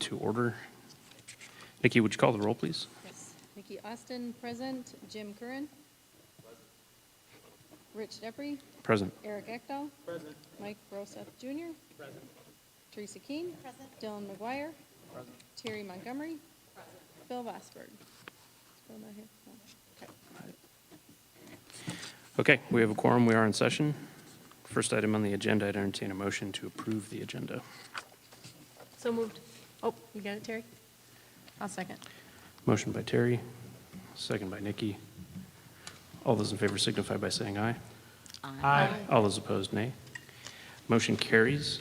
to order. Nikki, would you call the roll, please? Yes. Nikki Austin, present. Jim Curran. Rich Depre. Present. Eric Ekdahl. Present. Mike Broseth Jr. Present. Teresa Keene. Present. Dylan McGuire. Present. Terry Montgomery. Present. Bill Vosberg. Is Bill not here? No. Okay. Okay, we have a quorum. We are in session. First item on the agenda, I'd entertain a motion to approve the agenda. So moved. Oh, you got it, Terry? I'll second. Motion by Terry, second by Nikki. All those in favor signify by saying aye. Aye. All those opposed, nay. Motion carries.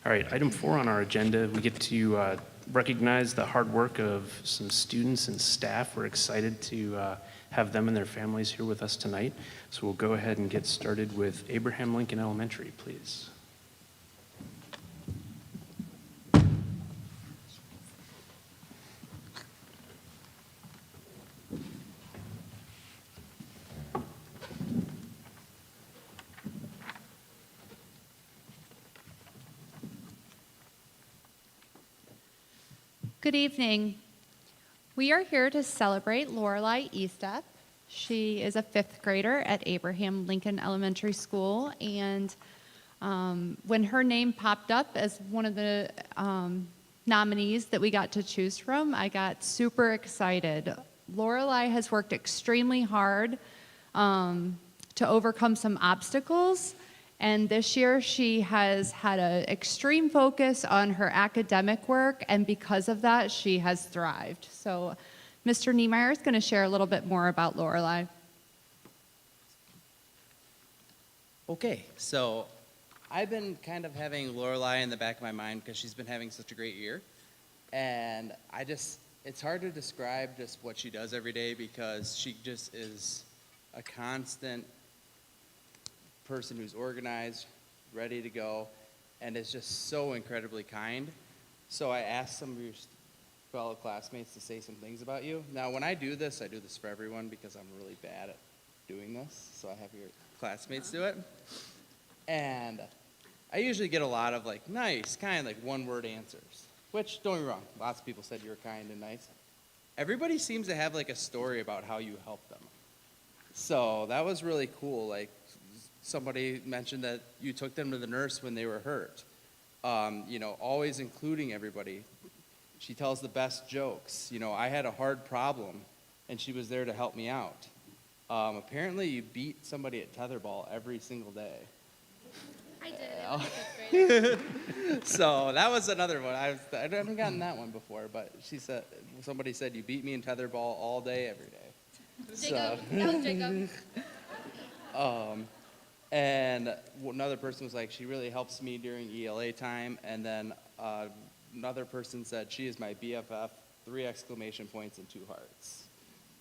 All right, item 4 on our agenda, we get to recognize the hard work of some students and staff. We're excited to have them and their families here with us tonight. So we'll go ahead and get started with Abraham Lincoln Elementary, please. Good evening. We are here to celebrate Lorelei Estep. She is a 5th grader at Abraham Lincoln Elementary School, and when her name popped up as one of the nominees that we got to choose from, I got super excited. Lorelei has worked extremely hard to overcome some obstacles. And this year, she has had an extreme focus on her academic work, and because of that, she has thrived. So Mr. Niemeyer is going to share a little bit more about Lorelei. Okay, so I've been kind of having Lorelei in the back of my mind because she's been having such a great year. And it's hard to describe just what she does every day because she just is a constant person who's organized, ready to go, and is just so incredibly kind. So I asked some of your fellow classmates to say some things about you. Now, when I do this for everyone because I'm really bad at doing this, so I have your classmates do it. And I usually get a lot of like nice, kind, like one-word answers, which, don't get me wrong, lots of people said you were kind and nice. Everybody seems to have like a story about how you helped them. So that was really cool. Like, somebody mentioned that you took them to the nurse when they were hurt. Always including everybody. She tells the best jokes. I had a hard problem, and she was there to help me out. Apparently, you beat somebody at tetherball every single day. I did. So that was another one. I haven't gotten that one before, but somebody said you beat me in tetherball all day, every day. Jacob. That was Jacob. And another person was like, she really helps me during ELA time. And then another person said, she is my BFF, 3 exclamation points and 2 hearts.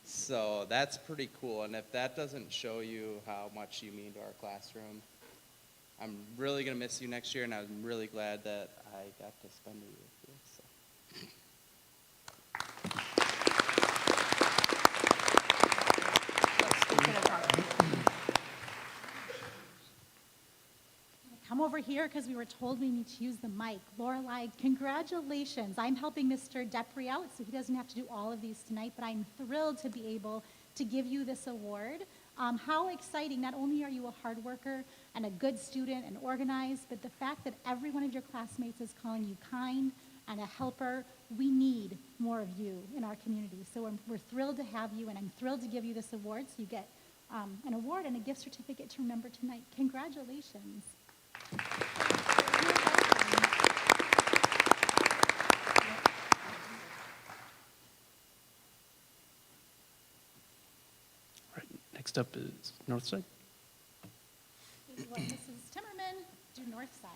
So that's pretty cool. And if that doesn't show you how much you mean to our classroom, I'm really going to miss you next year. And I'm really glad that I got to spend it with you. So. Come over here because we were told we need to use the mic. Lorelei, congratulations. I'm helping Mr. Depre out, so he doesn't have to do all of these tonight, but I'm thrilled to be able to give you this award. How exciting. Not only are you a hard worker and a good student and organized, but the fact that every one of your classmates is calling you kind and a helper, we need more of you in our community. So we're thrilled to have you, and I'm thrilled to give you this award, so you get an award and a gift certificate to remember tonight. Congratulations. Right, next up is Northside. Please let Mrs. Timmerman do North Side.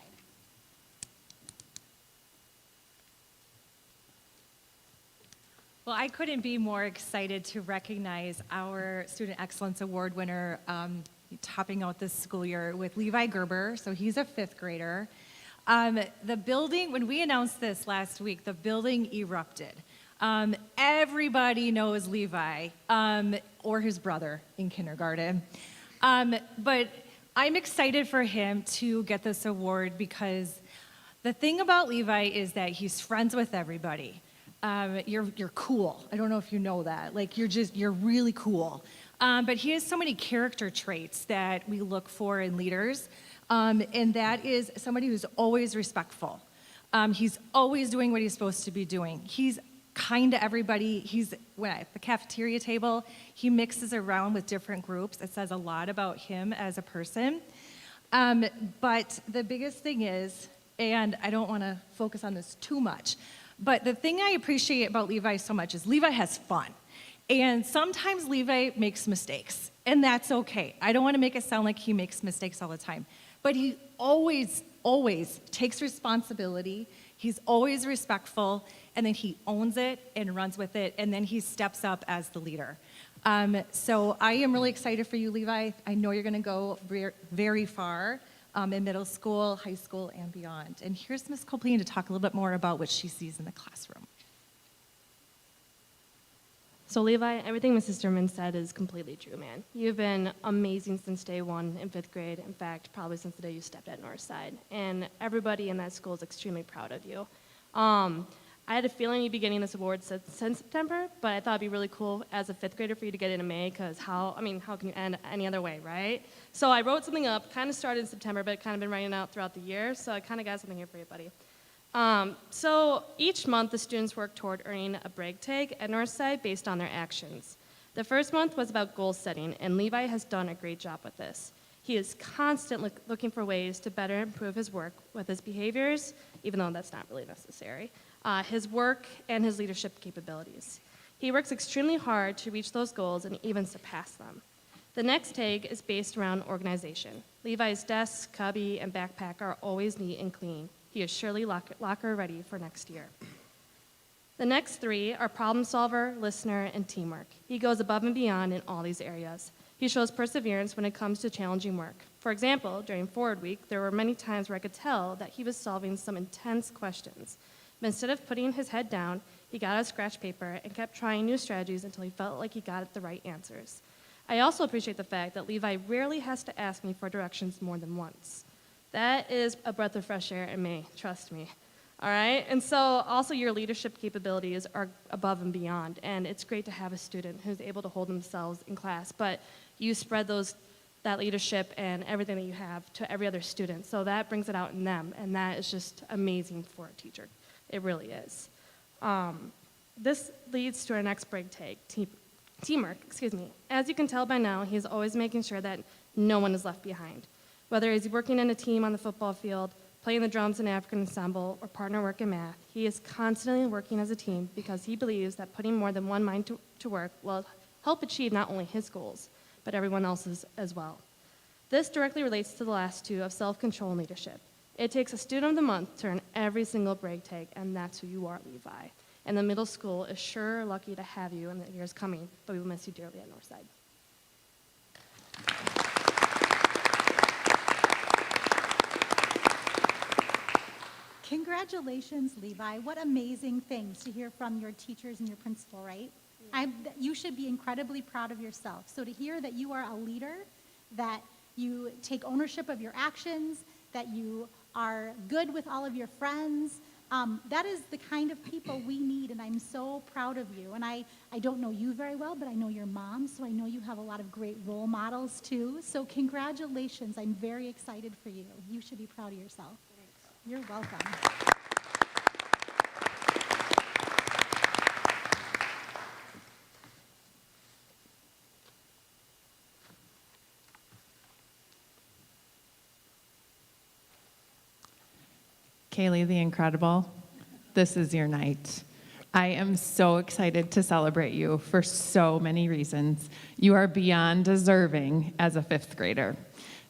Well, I couldn't be more excited to recognize our Student Excellence Award winner topping out this school year with Levi Gerber. So he's a 5th grader. The building, when we announced this last week, the building erupted. Everybody knows Levi or his brother in kindergarten. But I'm excited for him to get this award because The thing about Levi is that he's friends with everybody. You're cool. I don't know if you know that. Like you're really cool. But he has so many character traits that we look for in leaders, and that is somebody who's always respectful. He's always doing what he's supposed to be doing. He's kind to everybody. When at the cafeteria table, he mixes around with different groups. It says a lot about him as a person. But the biggest thing is, and I don't want to focus on this too much, but the thing I appreciate about Levi so much is Levi has fun. And sometimes Levi makes mistakes, and that's okay. I don't want to make it sound like he makes mistakes all the time. But he always takes responsibility. He's always respectful, and then he owns it and runs with it, and then he steps up as the leader. So I am really excited for you, Levi. I know you're going to go very far in middle school, high school, and beyond. And here's Ms. Copleen to talk a little bit more about what she sees in the classroom. So Levi, everything Mrs. Sturman said is completely true, man. You've been amazing since day one in 5th grade. In fact, probably since the day you stepped at Northside. And everybody in that school is extremely proud of you. I had a feeling you'd be getting this award since September, but I thought it'd be really cool as a 5th grader for you to get it in May, because how can you end any other way, right? So I wrote something up, kind of started in September, but kind of been writing it out throughout the year, so I kind of got something here for you, buddy. So each month, the students work toward earning a brag tag at Northside based on their actions. The first month was about goal setting, and Levi has done a great job with this. He is constantly looking for ways to better improve his work with his behaviors, even though that's not really necessary, his work, and his leadership capabilities. He works extremely hard to reach those goals and even surpass them. The next tag is based around organization. Levi's desk, cubby, and backpack are always neat and clean. He is surely locker ready for next year. The next 3 are problem solver, listener, and teamwork. He goes above and beyond in all these areas. He shows perseverance when it comes to challenging work. For example, during Forward Week, there were many times where I could tell that he was solving some intense questions. But instead of putting his head down, he got out scratch paper and kept trying new strategies until he felt like he got the right answers. I also appreciate the fact that Levi rarely has to ask me for directions more than once. That is a breath of fresh air in me, trust me. All right? And so also your leadership capabilities are above and beyond, and it's great to have a student who's able to hold themselves in class, but you spread that leadership and everything that you have to every other student, so that brings it out in them, and that is just amazing for a teacher. It really is. This leads to our next brag tag, teamwork. As you can tell by now, he's always making sure that no one is left behind. Whether he's working in a team on the football field, playing the drums in African ensemble, or partner work in math, he is constantly working as a team because he believes that putting more than one mind to work will help achieve not only his goals, but everyone else's as well. This directly relates to the last 2 of self-control and leadership. It takes a student of the month to earn every single brag tag, and that's who you are, Levi. And the middle school is sure lucky to have you in the years coming, but we will miss you dearly at Northside. Congratulations, Levi. What amazing things to hear from your teachers and your principal, right? You should be incredibly proud of yourself. So to hear that you are a leader, that you take ownership of your actions, that you are good with all of your friends, that is the kind of people we need, and I'm so proud of you. And I don't know you very well, but I know your mom, so I know you have a lot of great role models too. So congratulations. I'm very excited for you. You should be proud of yourself. You're welcome. Kaylee the Incredible, this is your night. I am so excited to celebrate you for so many reasons. You are beyond deserving as a 5th grader.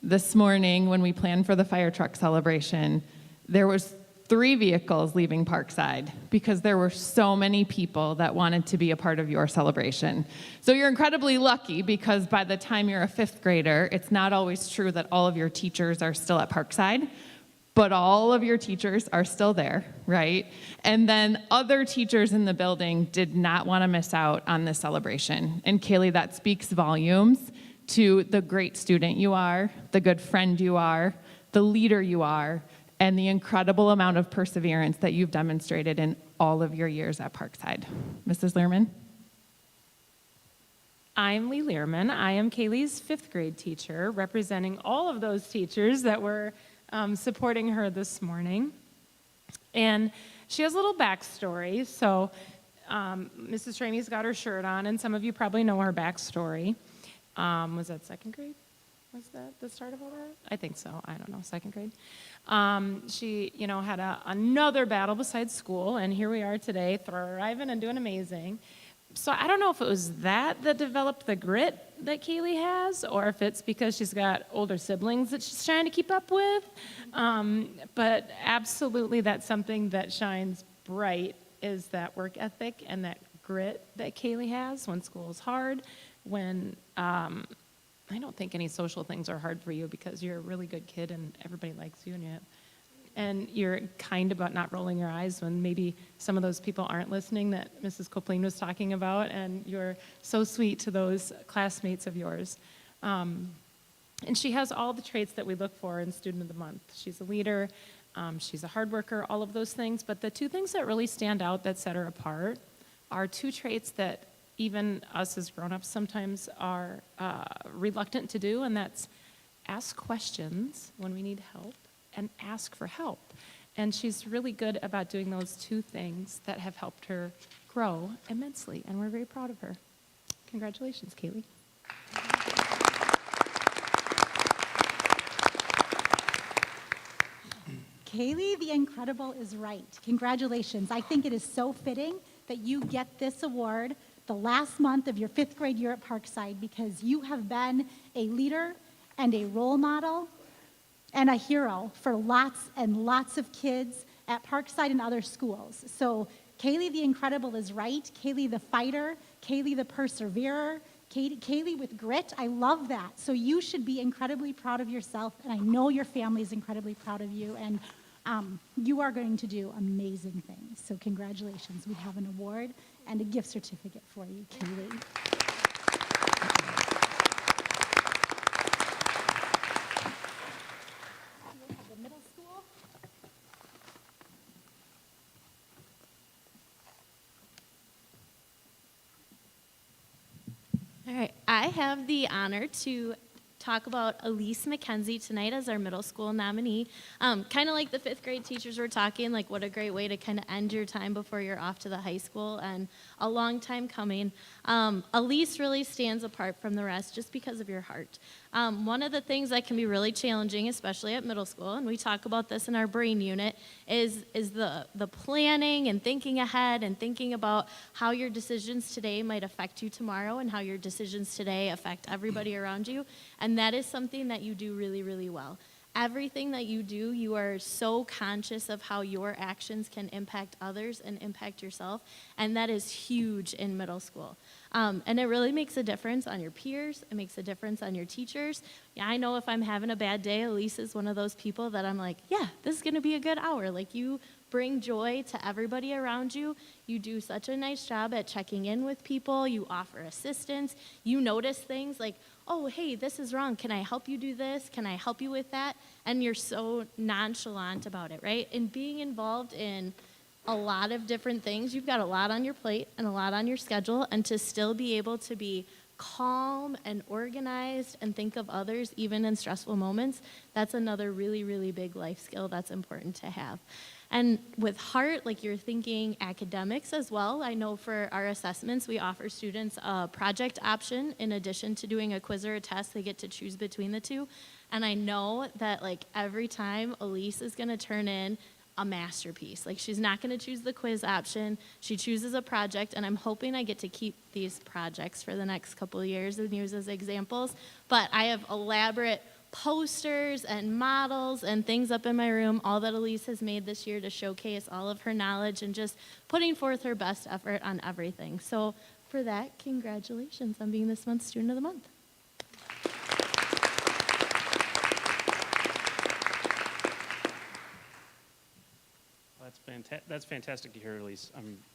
This morning, when we planned for the fire truck celebration, there was 3 vehicles leaving Parkside because there were so many people that wanted to be a part of your celebration. So you're incredibly lucky because by the time you're a 5th grader, it's not always true that all of your teachers are still at Parkside, but all of your teachers are still there, right? And then other teachers in the building did not want to miss out on this celebration. And Kaylee, that speaks volumes to the great student you are, the good friend you are, the leader you are, and the incredible amount of perseverance that you've demonstrated in all of your years at Parkside. Mrs. Lehrman? I'm Lee Lehrman. I am Kaylee's 5th grade teacher, representing all of those teachers that were supporting her this morning. And she has a little backstory. So Mrs. Ramey's got her shirt on, and some of you probably know her backstory. Was that 2nd grade? Was that the start of all that? I think so. I don't know, 2nd grade. She, had another battle besides school, and here we are today, thriving and doing amazing. So I don't know if it was that developed the grit that Kaylee has, or if it's because she's got older siblings that she's trying to keep up with. But absolutely, that's something that shines bright, is that work ethic and that grit that Kaylee has when school is hard, when I don't think any social things are hard for you because you're a really good kid and everybody likes you, and you're kind about not rolling your eyes when maybe some of those people aren't listening that Mrs. Copeland was talking about, and you're so sweet to those classmates of yours. And she has all the traits that we look for in Student of the Month. She's a leader, she's a hard worker, all of those things, but the 2 things that really stand out that set her apart are 2 traits that even us as grown-ups sometimes are reluctant to do, and that's ask questions when we need help and ask for help. And she's really good about doing those 2 things that have helped her grow immensely, and we're very proud of her. Congratulations, Kaylee. Kaylee the Incredible is right. Congratulations. I think it is so fitting that you get this award the last month of your 5th grade year at Parkside, because you have been a leader and a role model and a hero for lots and lots of kids at Parkside and other schools. So Kaylee the Incredible is right. Kaylee the fighter, Kaylee the perseverer, Kaylee with grit. I love that. So you should be incredibly proud of yourself, and I know your family is incredibly proud of you, and you are going to do amazing things. So congratulations. We have an award and a gift certificate for you, Kaylee. The middle school. All right, I have the honor to talk about Elise McKenzie tonight as our middle school nominee. Kind of like the 5th grade teachers were talking, like what a great way to kind of end your time before you're off to the high school, and a long time coming. Elise really stands apart from the rest just because of your heart. One of the things that can be really challenging, especially at middle school, and we talk about this in our brain unit, is the planning and thinking ahead and thinking about how your decisions today might affect you tomorrow and how your decisions today affect everybody around you. And that is something that you do really, really well. Everything that you do, you are so conscious of how your actions can impact others and impact yourself, and that is huge in middle school. And it really makes a difference on your peers. It makes a difference on your teachers. Yeah, I know if I'm having a bad day, Elise is one of those people that I'm like, yeah, this is going to be a good hour. Like, you bring joy to everybody around you. You do such a nice job at checking in with people. You offer assistance. You notice things like, oh, hey, this is wrong. Can I help you do this? Can I help you with that? And you're so nonchalant about it, right? And being involved in a lot of different things, you've got a lot on your plate and a lot on your schedule, and to still be able to be calm and organized and think of others even in stressful moments, that's another really, really big life skill that's important to have. And with heart, like, you're thinking academics as well. I know for our assessments, we offer students a project option in addition to doing a quiz or a test. They get to choose between the 2. And I know that, like, every time Elise is going to turn in a masterpiece. Like, she's not going to choose the quiz option. She chooses a project, and I'm hoping I get to keep these projects for the next couple of years and use as examples. But I have elaborate posters and models and things up in my room, all that Elise has made this year to showcase all of her knowledge and just putting forth her best effort on everything. So for that, congratulations on being this month's Student of the Month. That's fantastic to hear, Elise.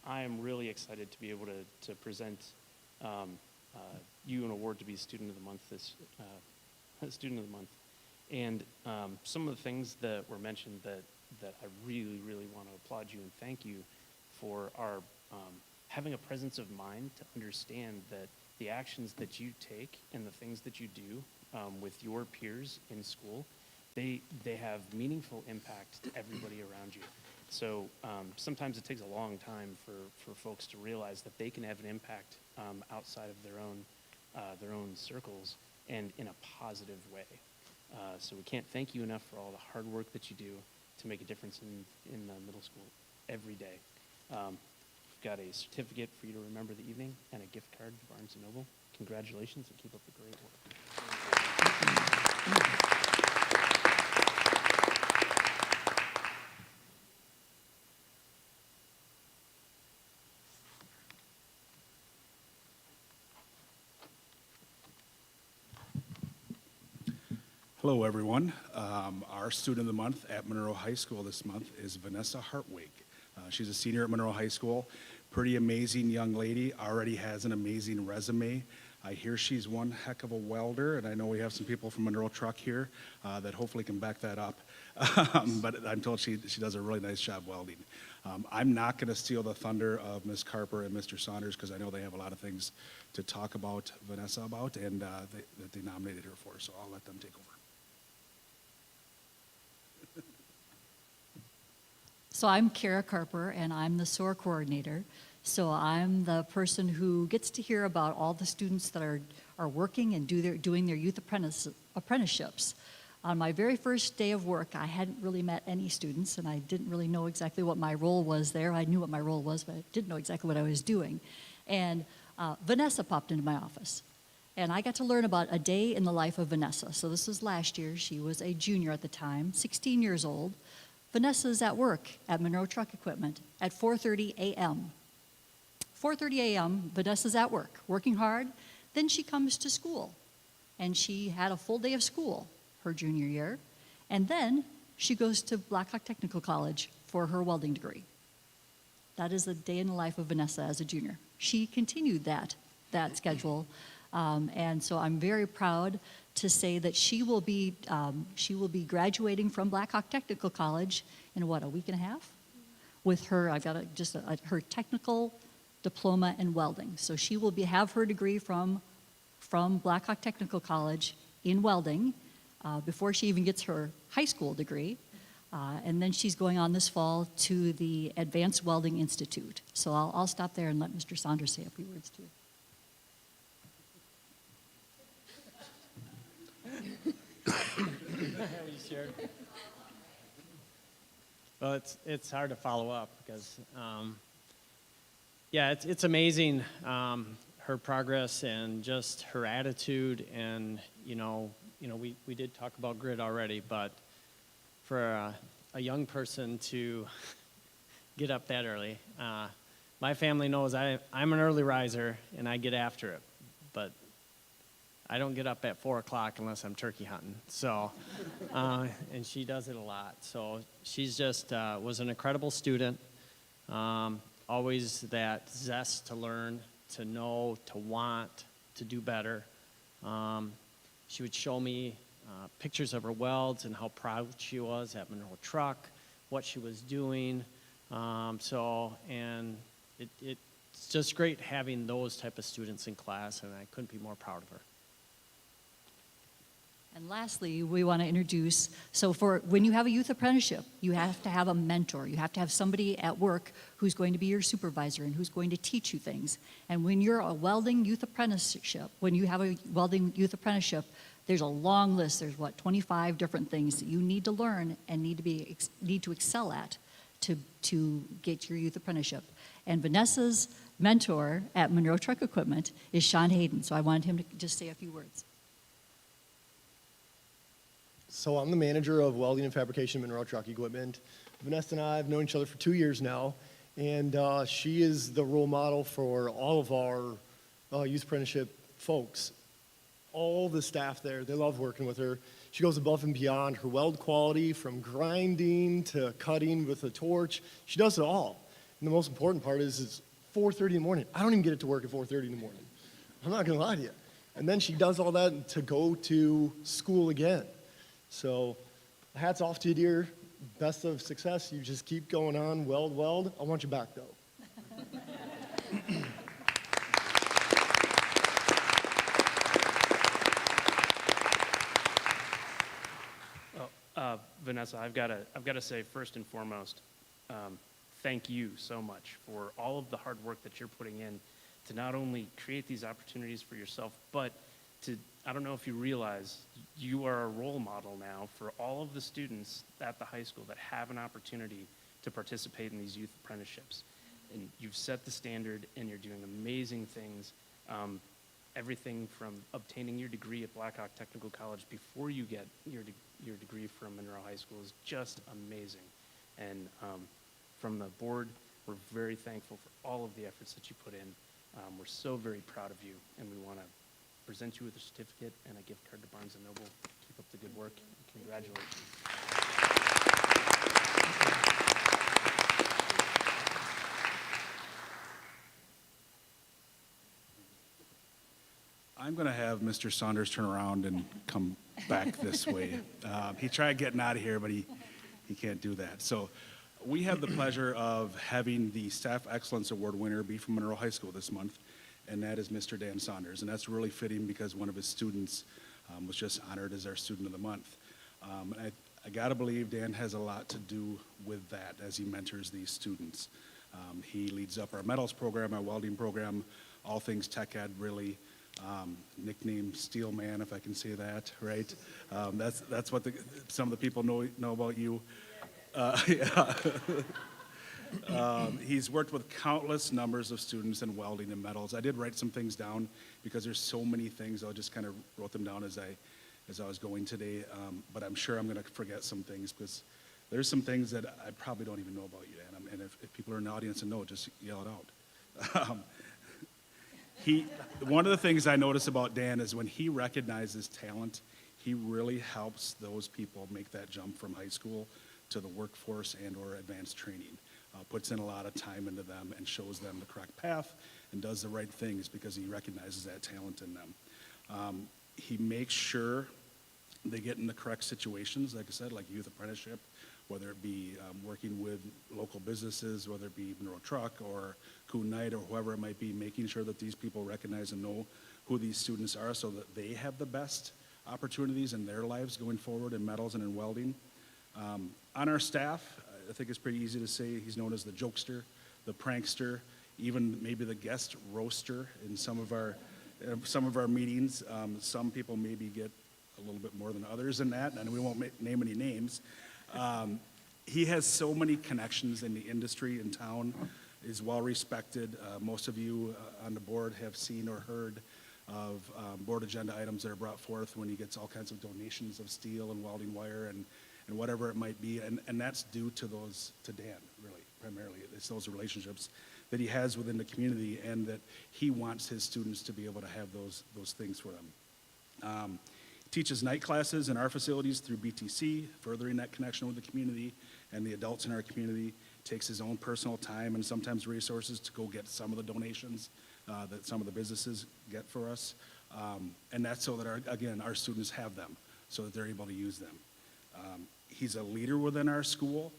I am really excited to be able to present you an award to be Student of the Month Student of the Month. And some of the things that were mentioned that I really, really want to applaud you and thank you for are having a presence of mind to understand that the actions that you take and the things that you do with your peers in school, they have meaningful impact to everybody around you. So sometimes it takes a long time for folks to realize that they can have an impact outside of their own circles and in a positive way. So we can't thank you enough for all the hard work that you do to make a difference in middle school every day. We've got a certificate for you to remember the evening and a gift card to Barnes & Noble. Congratulations and keep up the great work. Hello, everyone. Our student of the month at Monroe High School this month is Vanessa Hartwig. She's a senior at Monroe High School. Pretty amazing young lady, already has an amazing resume. I hear she's one heck of a welder, and I know we have some people from Monroe Truck here that hopefully can back that up. But I'm told she does a really nice job welding. I'm not going to steal the thunder of Ms. Carper and Mr. Saunders because I know they have a lot of things to talk about Vanessa about and that they nominated her for, so I'll let them take over. So I'm Kara Carper, and I'm the SOAR coordinator. So I'm the person who gets to hear about all the students that are working and doing their youth apprenticeships. On my very first day of work, I hadn't really met any students, and I didn't really know exactly what my role was there. I knew what my role was, but I didn't know exactly what I was doing. And Vanessa popped into my office, and I got to learn about a day in the life of Vanessa. So this was last year. She was a junior at the time, 16 years old. Vanessa's at work at Monroe Truck Equipment at 4:30 a.m. 4:30 a.m., Vanessa's at work, working hard. Then she comes to school, and she had a full day of school her junior year. And then she goes to Blackhawk Technical College for her welding degree. That is the day in the life of Vanessa as a junior. She continued that schedule, and so I'm very proud to say that she will be graduating from Blackhawk Technical College in a week and a half? With her, I've got her technical diploma in welding. So she will have her degree from Blackhawk Technical College in welding before she even gets her high school degree. And then she's going on this fall to the Advanced Welding Institute. So I'll stop there and let Mr. Saunders say a few words too. Well, it's hard to follow up because, it's amazing her progress and just her attitude, and we did talk about grit already, but for a young person to get up that early, my family knows I'm an early riser and I get after it, but I don't get up at 4 o'clock unless I'm turkey hunting. So, and she does it a lot. So she's just was an incredible student. Always that zest to learn, to know, to want, to do better. She would show me pictures of her welds and how proud she was at Monroe Truck, what she was doing. And it's just great having those type of students in class, and I couldn't be more proud of her. And lastly, we want to introduce, so for when you have a youth apprenticeship, you have to have a mentor. You have to have somebody at work who's going to be your supervisor and who's going to teach you things. And when you're a welding youth apprenticeship, when you have a welding youth apprenticeship, there's a long list. There's 25 different things that you need to learn and need to excel at to get your youth apprenticeship. And Vanessa's mentor at Monroe Truck Equipment is Sean Hayden. So I wanted him to just say a few words. So I'm the manager of welding and fabrication at Monroe Truck Equipment. Vanessa and I have known each other for 2 years now, and she is the role model for all of our youth apprenticeship folks. All the staff there, they love working with her. She goes above and beyond. Her weld quality, from grinding to cutting with a torch, she does it all. And the most important part is it's 4:30 in the morning. I don't even get it to work at 4:30 in the morning. I'm not gonna lie to you. And then she does all that to go to school again. So hats off to you, dear. Best of success. You just keep going on. Weld. I want you back, though. Vanessa, I've got to say first and foremost, thank you so much for all of the hard work that you're putting in to not only create these opportunities for yourself, but to, I don't know if you realize, you are a role model now for all of the students at the high school that have an opportunity to participate in these youth apprenticeships. And you've set the standard, and you're doing amazing things. Everything from obtaining your degree at Blackhawk Technical College before you get your degree from Monroe High School is just amazing. And from the board, we're very thankful for all of the efforts that you put in. We're so very proud of you, and we want to present you with a certificate and a gift card to Barnes & Noble. Keep up the good work. Congratulations. I'm going to have Mr. Saunders turn around and come back this way. He tried getting out of here, but he can't do that. So we have the pleasure of having the Staff Excellence Award winner be from Monroe High School this month, and that is Mr. Dan Saunders. And that's really fitting because one of his students was just honored as our Student of the Month. And I got to believe Dan has a lot to do with that as he mentors these students. He leads up our metals program, our welding program, all things tech ed, really. Nickname Steel Man, if I can say that, right? That's what some of the people know about you. Yeah. He's worked with countless numbers of students in welding and metals. I did write some things down because there's so many things. I just kind of wrote them down as I was going today. But I'm sure I'm going to forget some things because there's some things that I probably don't even know about you, Dan. And if people are in the audience and know, just yell it out. One of the things I notice about Dan is when he recognizes talent, he really helps those people make that jump from high school to the workforce and or advanced training. Puts in a lot of time into them and shows them the correct path and does the right things because he recognizes that talent in them. He makes sure they get in the correct situations, like I said, like youth apprenticeship, whether it be working with local businesses, whether it be Monroe Truck or Coon Knight or whoever it might be, making sure that these people recognize and know who these students are so that they have the best opportunities in their lives going forward in metals and in welding. On our staff, I think it's pretty easy to say he's known as the jokester, the prankster, even maybe the guest roaster in some of our meetings. Some people maybe get a little bit more than others in that, and we won't name any names. He has so many connections in the industry in town, is well respected. Most of you on the board have seen or heard of board agenda items that are brought forth when he gets all kinds of donations of steel and welding wire and whatever it might be. And that's due to Dan, really, primarily. It's those relationships that he has within the community and that he wants his students to be able to have those things for them. Teaches night classes in our facilities through BTC, furthering that connection with the community and the adults in our community. Takes his own personal time and sometimes resources to go get some of the donations that some of the businesses get for us. And that's so that, our students have them, so that they're able to use them. He's a leader within our school,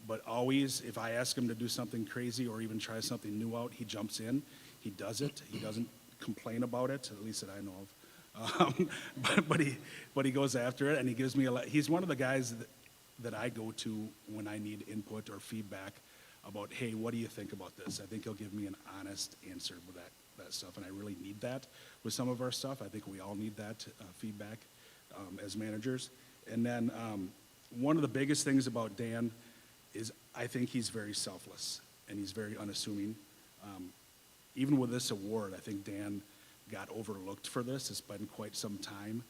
but always, if I ask him to do something crazy or even try something new out, he jumps in. He does it. He doesn't complain about it, at least that I know of. But he goes after it, and he gives me he's one of the guys that I go to when I need input or feedback about, hey, what do you think about this? I think he'll give me an honest answer with that stuff, and I really need that with some of our stuff. I think we all need that feedback as managers. And then one of the biggest things about Dan is I think he's very selfless, and he's very unassuming. Even with this award, I think Dan got overlooked for this. It's been quite some time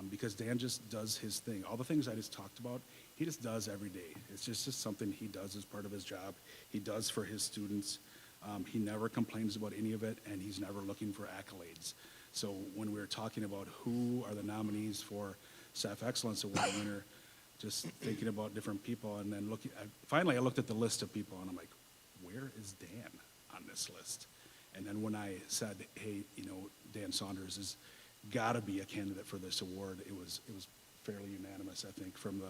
because Dan just does his thing. All the things I just talked about, he just does every day. It's just something he does as part of his job. He does for his students. He never complains about any of it, and he's never looking for accolades. So when we were talking about who are the nominees for Staff Excellence Award winner, just thinking about different people, and then finally I looked at the list of people, and I'm like, where is Dan on this list? And then when I said, hey, Dan Saunders has got to be a candidate for this award, it was fairly unanimous, I think, from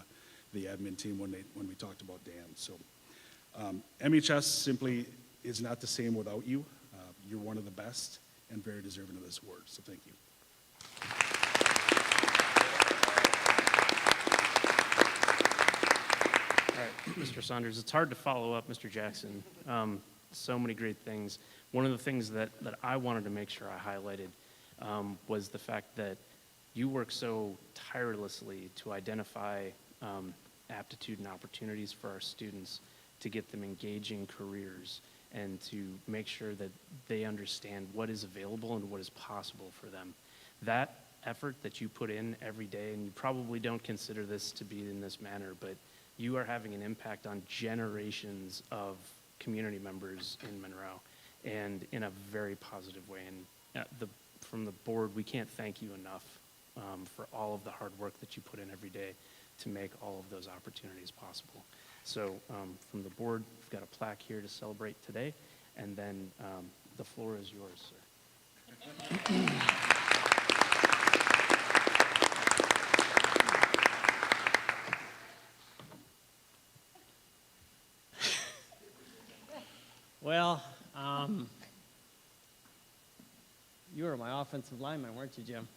the admin team when we talked about Dan. So MHS simply is not the same without you. You're one of the best and very deserving of this award, so thank you. All right, Mr. Saunders, it's hard to follow up, Mr. Jackson. So many great things. One of the things that I wanted to make sure I highlighted was the fact that you work so tirelessly to identify aptitude and opportunities for our students to get them engaging careers and to make sure that they understand what is available and what is possible for them. That effort that you put in every day, and you probably don't consider this to be in this manner, but you are having an impact on generations of community members in Monroe, and in a very positive way. And from the board, we can't thank you enough for all of the hard work that you put in every day to make all of those opportunities possible. So from the board, we've got a plaque here to celebrate today, and then the floor is yours, sir. Well, you were my offensive lineman, weren't you, Jim?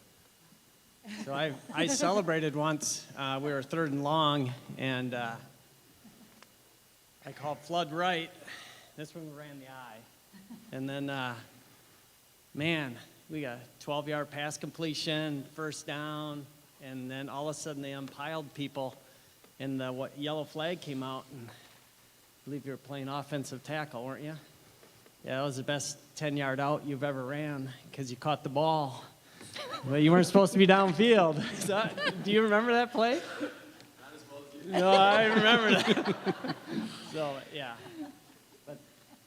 So I celebrated once. We were 3rd and long, and I called flood right. This one ran the eye. And then, man, we got a 12-yard pass completion, first down, and then all of a sudden they unpiled people, and the yellow flag came out, and I believe you were playing offensive tackle, weren't you? Yeah, that was the best 10-yard out you've ever ran because you caught the ball. Well, you weren't supposed to be downfield. Do you remember that play? Not supposed to. No, I remember that. So, yeah. But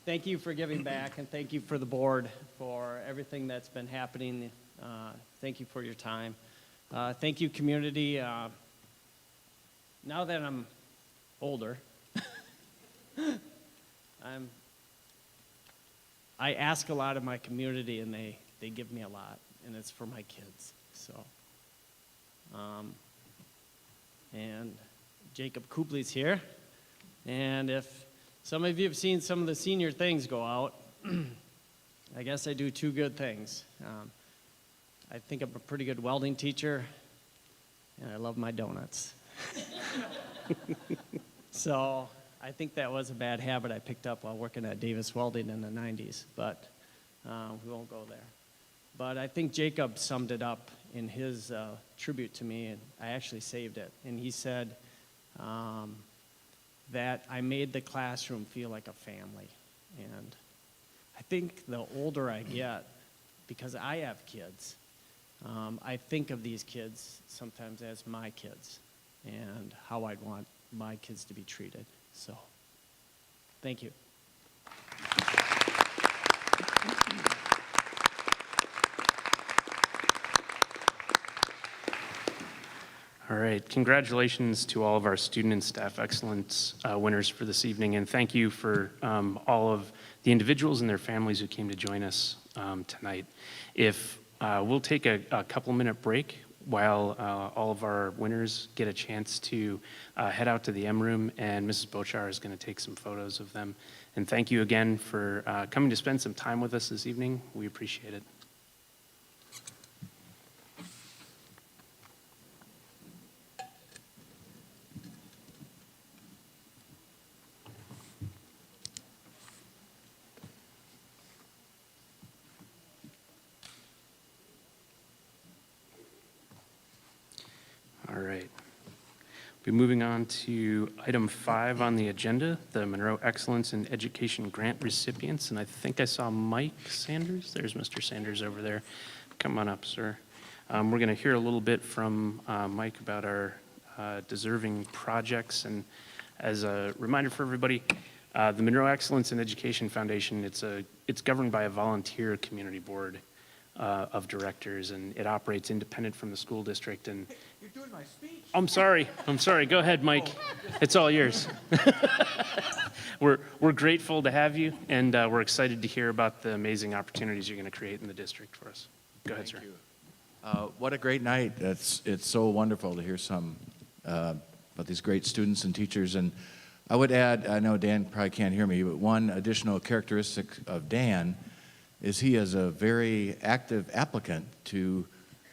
thank you for giving back, and thank you for the board for everything that's been happening. Thank you for your time. Thank you, community. Now that I'm older, I ask a lot of my community, and they give me a lot, and it's for my kids. So, and Jacob Kubley's here, and if some of you have seen some of the senior things go out, I guess I do 2 good things. I think I'm a pretty good welding teacher, and I love my donuts. So I think that was a bad habit I picked up while working at Davis Welding in the 90s, but we won't go there. But I think Jacob summed it up in his tribute to me, and I actually saved it. And he said that I made the classroom feel like a family. And I think the older I get, because I have kids, I think of these kids sometimes as my kids and how I'd want my kids to be treated. So, thank you. All right, congratulations to all of our student and staff excellence winners for this evening, and thank you for all of the individuals and their families who came to join us tonight. If we'll take a couple-minute break while all of our winners get a chance to head out to the M room, and Mrs. Bochar is going to take some photos of them. And thank you again for coming to spend some time with us this evening. We appreciate it. All right. We'll be moving on to item 5 on the agenda, the Monroe Excellence in Education Grant recipients. And I think I saw Mike Sanders. There's Mr. Sanders over there. Come on up, sir. We're going to hear a little bit from Mike about our deserving projects. And as a reminder for everybody, the Monroe Excellence in Education Foundation, it's governed by a volunteer community board of directors, and it operates independent from the school district. And you're doing my speech. I'm sorry. Go ahead, Mike. It's all yours. We're grateful to have you, and we're excited to hear about the amazing opportunities you're going to create in the district for us. Go ahead, sir. Thank you. What a great night. It's so wonderful to hear some about these great students and teachers. And I would add, I know Dan probably can't hear me, but one additional characteristic of Dan is he is a very active applicant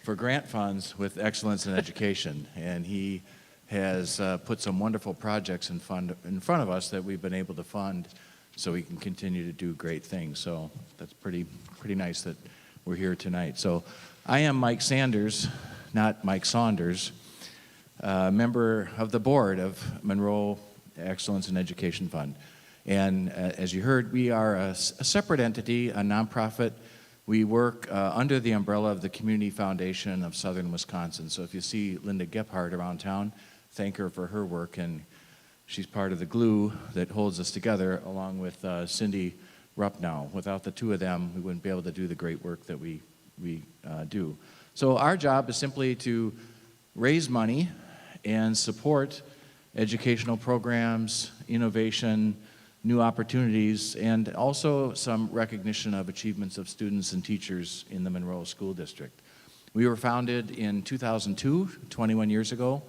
for grant funds with excellence in education. And he has put some wonderful projects in front of us that we've been able to fund so we can continue to do great things. So that's pretty nice that we're here tonight. So I am Mike Sanders, not Mike Saunders, member of the board of Monroe Excellence in Education Fund. And as you heard, we are a separate entity, a nonprofit. We work under the umbrella of the Community Foundation of Southern Wisconsin. So if you see Linda Gephardt around town, thank her for her work. And she's part of the glue that holds us together, along with Cindy Ruppnow. Without the two of them, we wouldn't be able to do the great work that we do. So our job is simply to raise money and support educational programs, innovation, new opportunities, and also some recognition of achievements of students and teachers in the Monroe School District. We were founded in 2002, 21 years ago.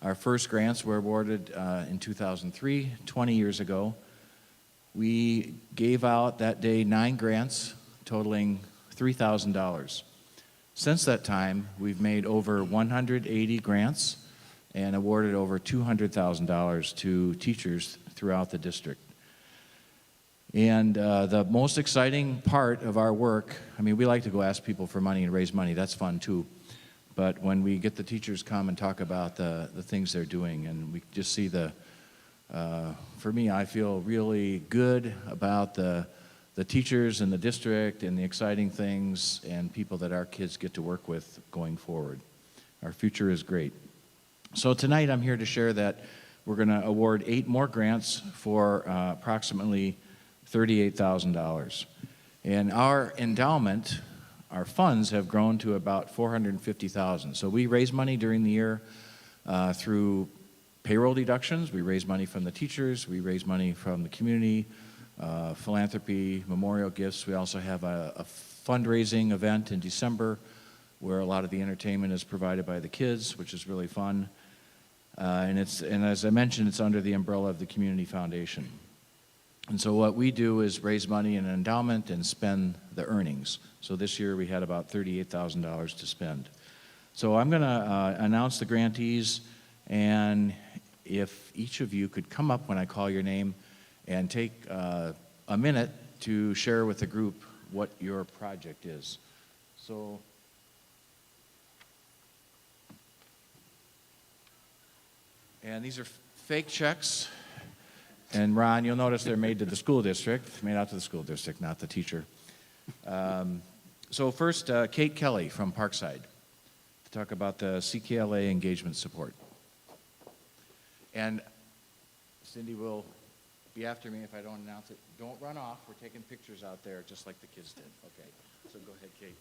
Our first grants were awarded in 2003, 20 years ago. We gave out that day 9 grants totaling $3,000. Since that time, we've made over 180 grants and awarded over $200,000 to teachers throughout the district. And the most exciting part of our work, I mean, we like to go ask people for money and raise money. That's fun too. But when we get the teachers come and talk about the things they're doing, and we just see for me, I feel really good about the teachers in the district and the exciting things and people that our kids get to work with going forward. Our future is great. So tonight I'm here to share that we're going to award 8 more grants for approximately $38,000. And our endowment, our funds have grown to about $450,000. So we raise money during the year through payroll deductions. We raise money from the teachers. We raise money from the community, philanthropy, memorial gifts. We also have a fundraising event in December where a lot of the entertainment is provided by the kids, which is really fun. And as I mentioned, it's under the umbrella of the Community Foundation. And so what we do is raise money in an endowment and spend the earnings. So this year we had about $38,000 to spend. So I'm going to announce the grantees, and if each of you could come up when I call your name and take a minute to share with the group what your project is. So, and these are fake checks. And Ron, you'll notice they're made to the school district, made out to the school district, not the teacher. So first, Kate Kelly from Parkside to talk about the CKLA engagement support. And Cindy will be after me if I don't announce it. Don't run off. We're taking pictures out there just like the kids did. Okay, so go ahead, Kate.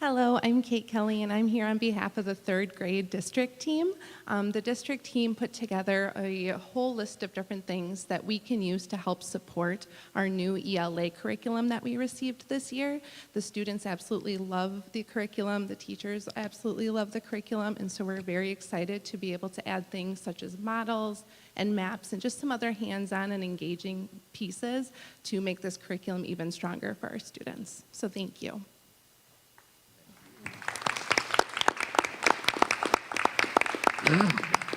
Hello, I'm Kate Kelly, and I'm here on behalf of the 3rd grade district team. The district team put together a whole list of different things that we can use to help support our new ELA curriculum that we received this year. The students absolutely love the curriculum, the teachers absolutely love the curriculum, and so we're very excited to be able to add things such as models and maps and just some other hands-on and engaging pieces to make this curriculum even stronger for our students. So thank you.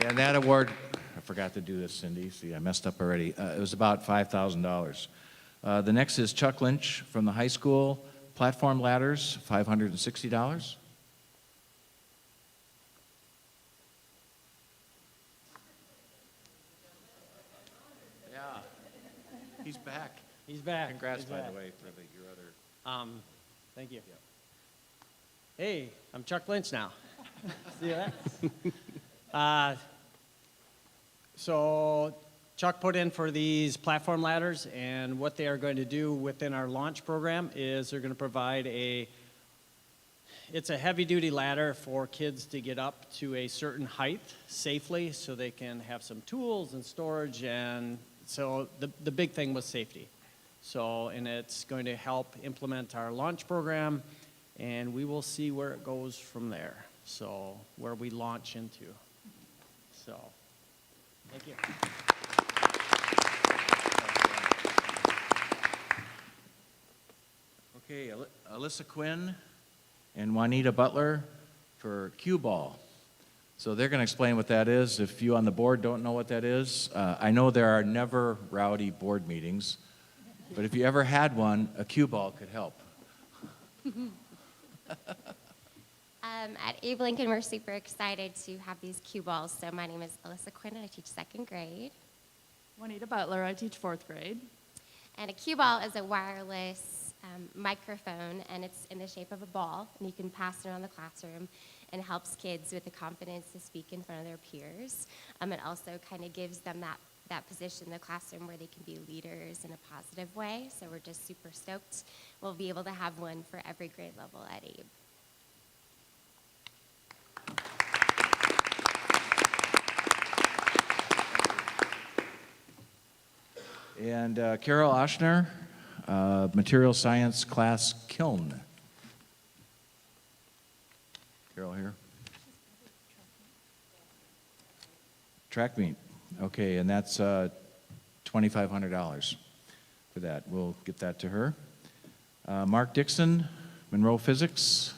And that award, I forgot to do this, Cindy. See, I messed up already. It was about $5,000. The next is Chuck Lynch from the high school. Platform ladders, $560. Yeah, he's back. He's back. Congrats, He's by back. the way, for your other. Thank you. Hey, I'm Chuck Lynch now. See that? So Chuck put in for these platform ladders, and what they are going to do within our launch program is they're going to provide it's a heavy-duty ladder for kids to get up to a certain height safely so they can have some tools and storage, and so the big thing was safety. So, and it's going to help implement our launch program and we will see where it goes from there. So where we launch into. So, thank you. Okay, Alyssa Quinn and Juanita Butler for cue ball. So they're going to explain what that is. If you on the board don't know what that is, I know there are never rowdy board meetings, but if you ever had one, a cue ball could help. At Abe Lincoln, we're super excited to have these cue balls. So my name is Alyssa Quinn, and I teach 2nd grade. Juanita Butler, I teach 4th grade. And a cue ball is a wireless microphone, and it's in the shape of a ball, and you can pass it around the classroom, and it helps kids with the confidence to speak in front of their peers. It also kind of gives them that position in the classroom where they can be leaders in a positive way. So we're just super stoked. We'll be able to have one for every grade level at Abe. And Carol Oshner, material science class kiln. Carol here. Track meet. Okay, and that's $2,500 for that. We'll get that to her. Mark Dixon, Monroe Physics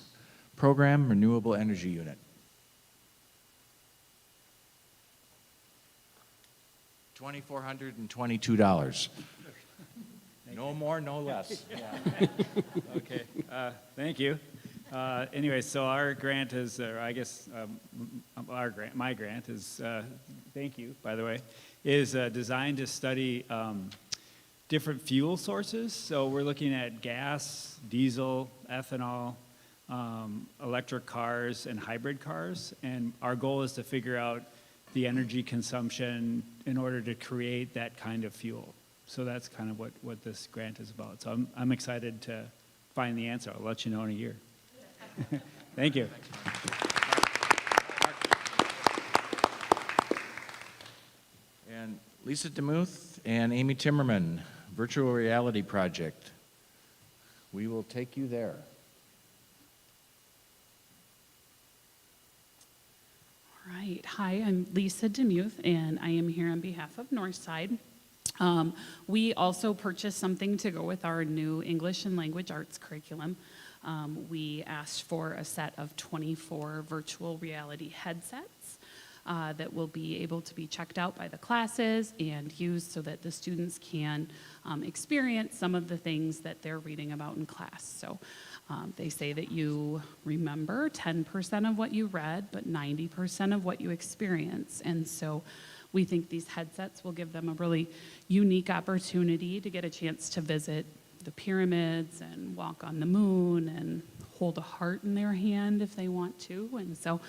Program, Renewable Energy Unit. $2,422. No more, no less. Yeah. Okay, thank you. Anyway, so our grant is, or I guess my grant is, thank you, by the way, is designed to study different fuel sources. So we're looking at gas, diesel, ethanol, electric cars, and hybrid cars. And our goal is to figure out the energy consumption in order to create that kind of fuel. So that's kind of what this grant is about. So I'm excited to find the answer. I'll let you know in a year. Thank you. And Lisa DeMuth and Amy Timmerman, Virtual Reality Project. We will take you there. All right. Hi, I'm Lisa DeMuth, and I am here on behalf of Northside. We also purchased something to go with our new English and Language Arts curriculum. We asked for a set of 24 virtual reality headsets that will be able to be checked out by the classes and used so that the students can experience some of the things that they're reading about in class. So they say that you remember 10% of what you read, but 90% of what you experience. And so we think these headsets will give them a really unique opportunity to get a chance to visit the pyramids and walk on the moon and hold a heart in their hand if they want to. And so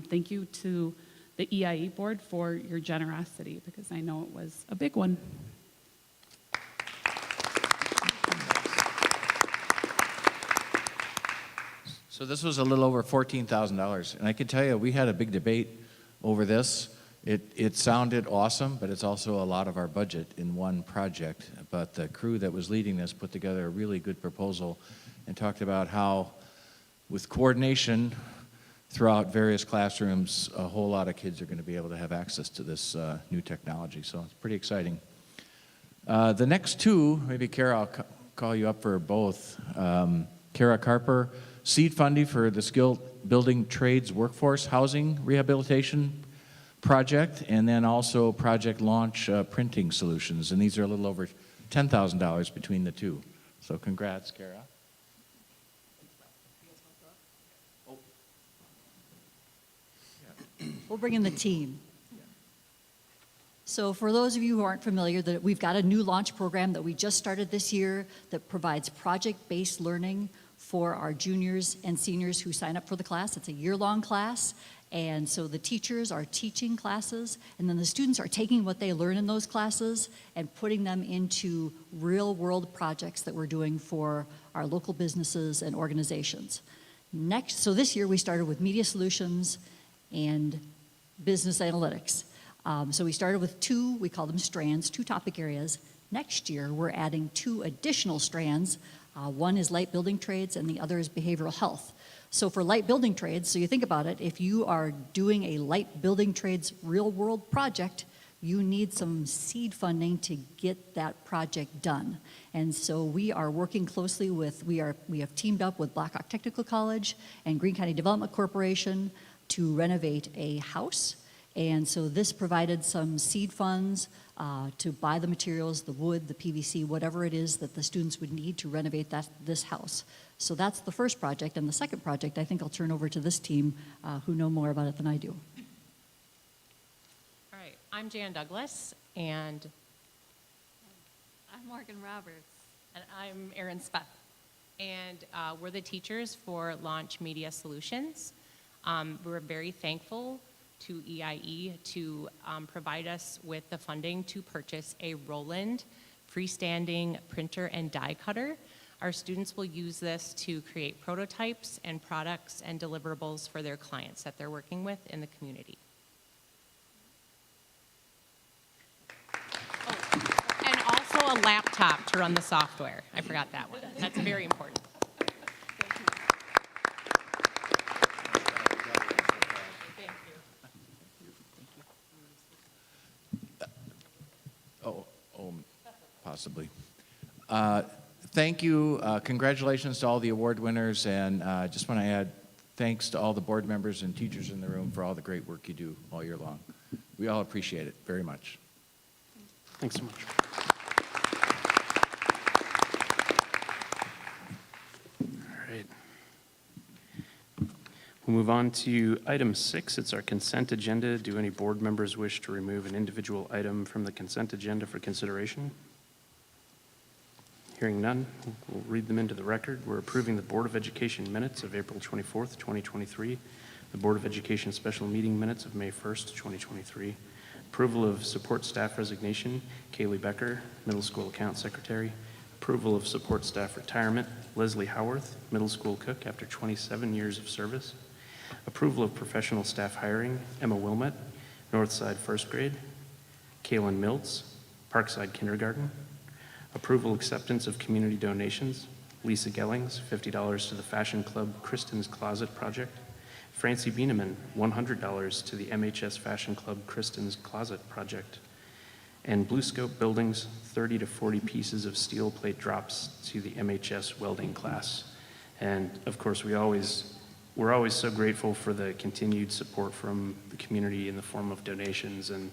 thank you to the EIE board for your generosity, because I know it was a big one. So this was a little over $14,000. And I can tell you, we had a big debate over this. It sounded awesome, but it's also a lot of our budget in one project. But the crew that was leading this put together a really good proposal and talked about how, with coordination throughout various classrooms, a whole lot of kids are going to be able to have access to this new technology. So it's pretty exciting. The next two, maybe Kara, I'll call you up for both. Kara Carper, seed funding for the Skill Building Trades Workforce Housing Rehabilitation Project, and then also Project Launch Printing Solutions. And these are a little over $10,000 between the two. So congrats, Kara. We'll bring in the team. So for those of you who aren't familiar, that we've got a new launch program that we just started this year that provides project-based learning for our juniors and seniors who sign up for the class. It's a year-long class, and so the teachers are teaching classes, and then the students are taking what they learn in those classes and putting them into real-world projects that we're doing for our local businesses and organizations. So this year we started with media solutions and business analytics. So we started with two, we call them strands, two topic areas. Next year, we're adding two additional strands, One is light building trades and the other is behavioral health. So for light building trades, so you think about it, if you are doing a light building trades real world project, you need some seed funding to get that project done. And so we are working closely with, we have teamed up with Blackhawk Technical College and Greene County Development Corporation to renovate a house. And so this provided some seed funds to buy the materials, the wood, the PVC, whatever it is that the students would need to renovate this house. So that's the first project. And the second project, I think I'll turn over to this team who know more about it than I do. All right, I'm Jan Douglas, and I'm Morgan Roberts. and I'm Erin Speth. And we're the teachers for Launch Media Solutions. We're very thankful to EIE to provide us with the funding to purchase a Roland freestanding printer and die cutter. Our students will use this to create prototypes and products and deliverables for their clients that they're working with in the community. Oh, and also a laptop to run the software. I forgot that one. That's very important. Possibly. Thank you. Congratulations to all the award winners, and just want to add thanks to all the board members and teachers in the room for all the great work you do all year long. We all appreciate it very much. Thanks so much. All right. We'll move on to item 6. It's our consent agenda. Do any board members wish to remove an individual item from the consent agenda for consideration? Hearing none, we'll read them into the record. We're approving the Board of Education minutes of April 24th, 2023, the Board of Education special meeting minutes of May 1st, 2023, approval of support staff resignation, Kaylee Becker, middle school account secretary, approval of support staff retirement, Leslie Howarth, middle school cook after 27 years of service, approval of professional staff hiring, Emma Wilmot, Northside first grade, Kaylin Miltz, Parkside kindergarten, approval acceptance of community donations, Lisa Gellings, $50 to the Fashion Club Kristen's Closet Project, Francie Bieneman, $100 to the MHS Fashion Club Kristen's Closet Project, and Blue Scope Buildings, 30 to 40 pieces of steel plate drops to the MHS welding class. And of course, we're always so grateful for the continued support from the community in the form of donations. And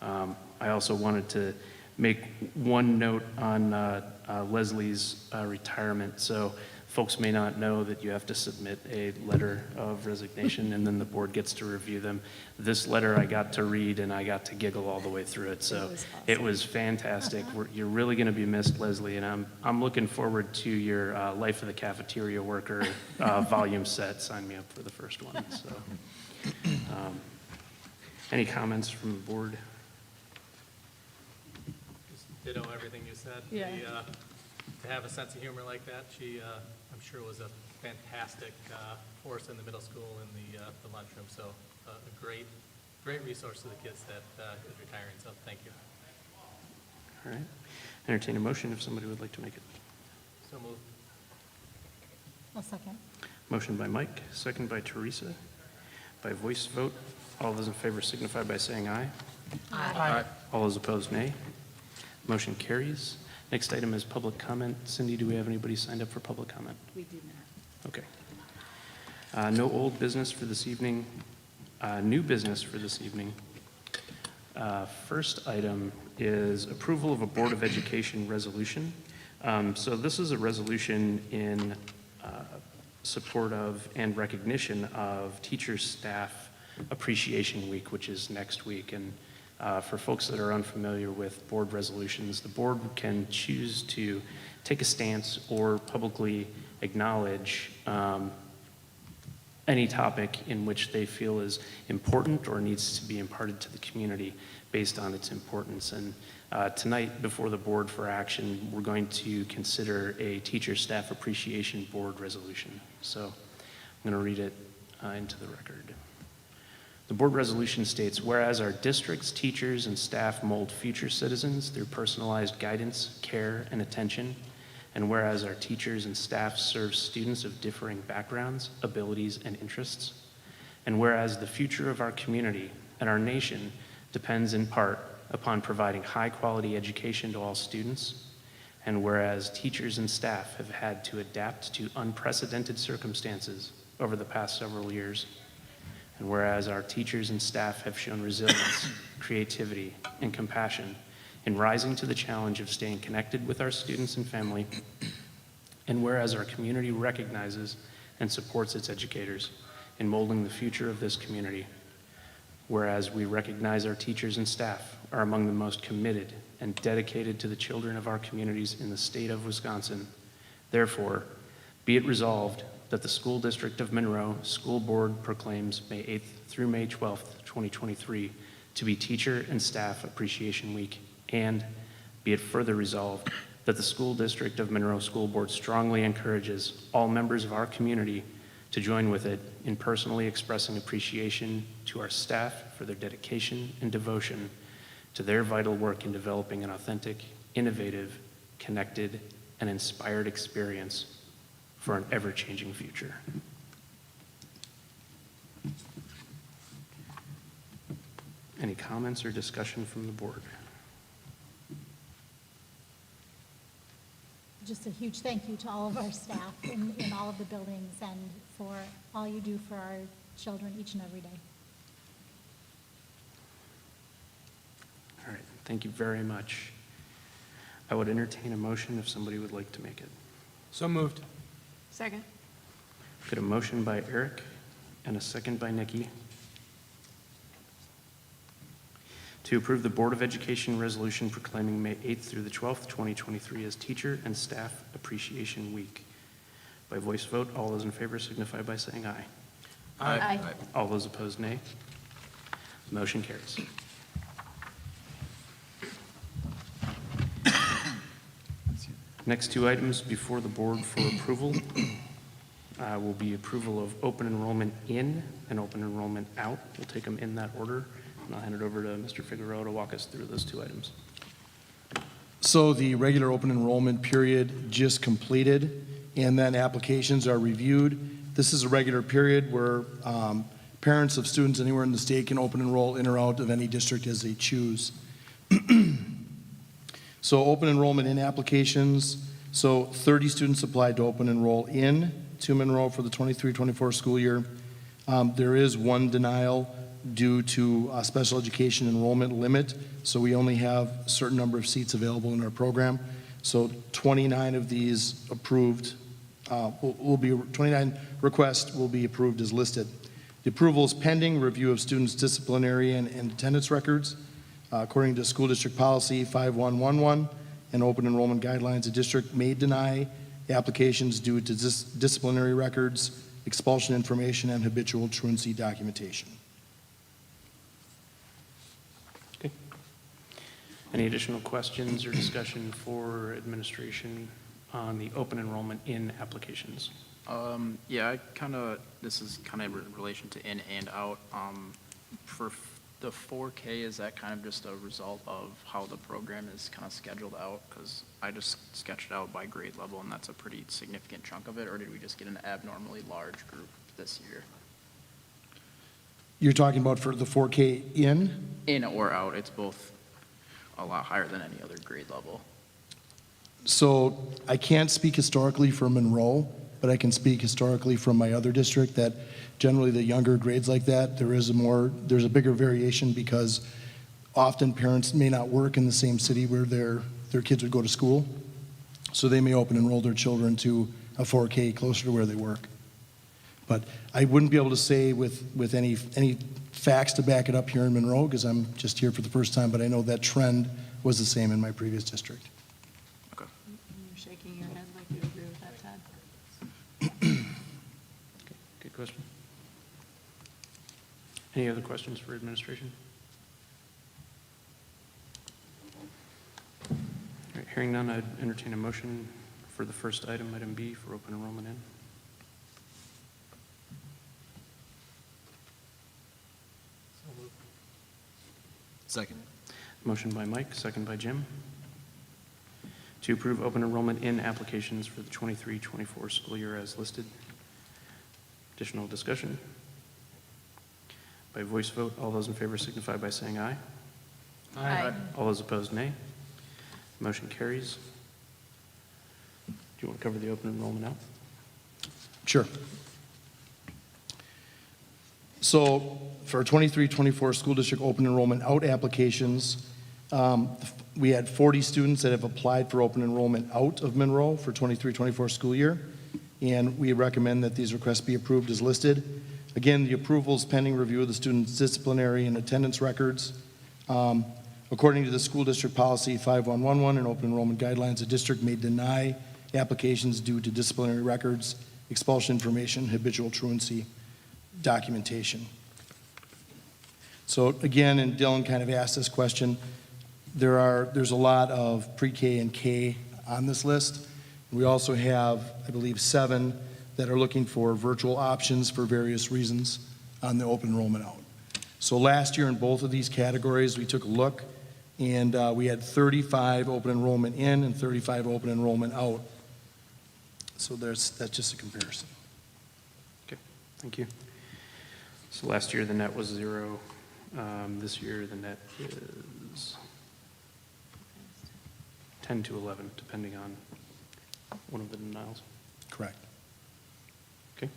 I also wanted to make one note on Leslie's retirement. So folks may not know that you have to submit a letter of resignation and then the board gets to review them. This letter I got to read and I got to giggle all the way through it. So it was fantastic. You're really going to be missed, Leslie, and I'm looking forward to your Life of the Cafeteria Worker volume set. Sign me up for the first one. So any comments from the board? Ditto everything you said. Yeah. To have a sense of humor like that, she, I'm sure, was a fantastic force in the middle school in the lunchroom. So a great resource to the kids that is retiring. So thank you. All right. Entertain a motion if somebody would like to make it. So moved. I'll second. Motion by Mike, second by Teresa. By voice vote, all those in favor signify by saying aye. Aye. All those opposed, nay. Motion carries. Next item is public comment. Cindy, do we have anybody signed up for public comment? We do not. Okay. No old business for this evening. New business for this evening. First item is approval of a Board of Education resolution. So this is a resolution in support of and recognition of Teachers Staff Appreciation Week, which is next week. And for folks that are unfamiliar with board resolutions, the board can choose to take a stance or publicly acknowledge any topic in which they feel is important or needs to be imparted to the community based on its importance. And tonight, before the board for action, we're going to consider a Teacher Staff Appreciation Board resolution. So I'm going to read it into the record. The board resolution states, whereas our district's teachers and staff mold future citizens through personalized guidance, care, and attention, And whereas our teachers and staff serve students of differing backgrounds, abilities, and interests. And whereas the future of our community and our nation depends in part upon providing high-quality education to all students. And whereas teachers and staff have had to adapt to unprecedented circumstances over the past several years. And whereas our teachers and staff have shown resilience, creativity, and compassion in rising to the challenge of staying connected with our students and family. And whereas our community recognizes and supports its educators in molding the future of this community. Whereas we recognize our teachers and staff are among the most committed and dedicated to the children of our communities in the state of Wisconsin. Therefore, be it resolved that the School District of Monroe School Board proclaims May 8th through May 12th, 2023 to be Teacher and Staff Appreciation Week, and be it further resolved that the School District of Monroe School Board strongly encourages all members of our community to join with it in personally expressing appreciation to our staff for their dedication and devotion to their vital work in developing an authentic, innovative, connected, and inspired experience for an ever-changing future. Any comments or discussion from the board? Just a huge thank you to all of our staff in all of the buildings and for all you do for our children each and every day. All right, thank you very much. I would entertain a motion if somebody would like to make it. So moved. Second. Got a motion by Eric and a second by Nikki to approve the Board of Education resolution proclaiming May 8th through the 12th, 2023 as Teacher and Staff Appreciation Week. By voice vote, all those in favor signify by saying aye. Aye. All those opposed, nay. Motion carries. Next two items before the board for approval will be approval of open enrollment in and open enrollment out. We'll take them in that order, and I'll hand it over to Mr. Figueroa to walk us through those two items. So the regular open enrollment period just completed, and then applications are reviewed. This is a regular period where parents of students anywhere in the state can open enroll in or out of any district as they choose. So open enrollment in applications. So 30 students applied to open enroll in to Monroe for the 23-24 school year. There is one denial due to a special education enrollment limit. So we only have a certain number of seats available in our program. So 29 of these approved, 29 requests will be approved as listed. The approval is pending review of students' disciplinary and attendance records. According to School District Policy 5111 and open enrollment guidelines, the district may deny applications due to disciplinary records, expulsion information, and habitual truancy documentation. Okay. Any additional questions or discussion for administration on the open enrollment in applications? Yeah, this is kind of in relation to in and out. For the 4K, is that kind of just a result of how the program is kind of scheduled out? Because I just sketched out by grade level, and that's a pretty significant chunk of it, or did we just get an abnormally large group this year? You're talking about for the 4K in? In or out, it's both a lot higher than any other grade level. So I can't speak historically for Monroe, but I can speak historically from my other district that generally the younger grades like that, there's a bigger variation because often parents may not work in the same city where their kids would go to school. So they may open enroll their children to a 4K closer to where they work. But I wouldn't be able to say with any facts to back it up here in Monroe because I'm just here for the first time, but I know that trend was the same in my previous district. You're shaking your head like you agree with that, Todd. Good question. Any other questions for administration? All right, hearing none, I'd entertain a motion for the first item, item B, for open enrollment in. Second. Motion by Mike, second by Jim. To approve open enrollment in applications for the 23-24 school year as listed. Additional discussion? By voice vote, all those in favor signify by saying aye. Aye. All those opposed, nay. Motion carries. Do you want to cover the open enrollment now? Sure. So for our 23-24 school district open enrollment out applications, we had 40 students that have applied for open enrollment out of Monroe for 23-24 school year, and we recommend that these requests be approved as listed. Again, the approval is pending review of the students' disciplinary and attendance records. According to the school district policy 5111 and open enrollment guidelines, the district may deny applications due to disciplinary records, expulsion information, habitual truancy documentation. So again, and Dylan kind of asked this question, there's a lot of pre-K and K on this list. We also have, I believe, 7 that are looking for virtual options for various reasons on the open enrollment out. So last year in both of these categories, we took a look, and we had 35 open enrollment in and 35 open enrollment out. So that's just a comparison. Okay, thank you. So last year the net was 0. This year the net is 10 to 11, depending on one of the denials. Correct. Okay.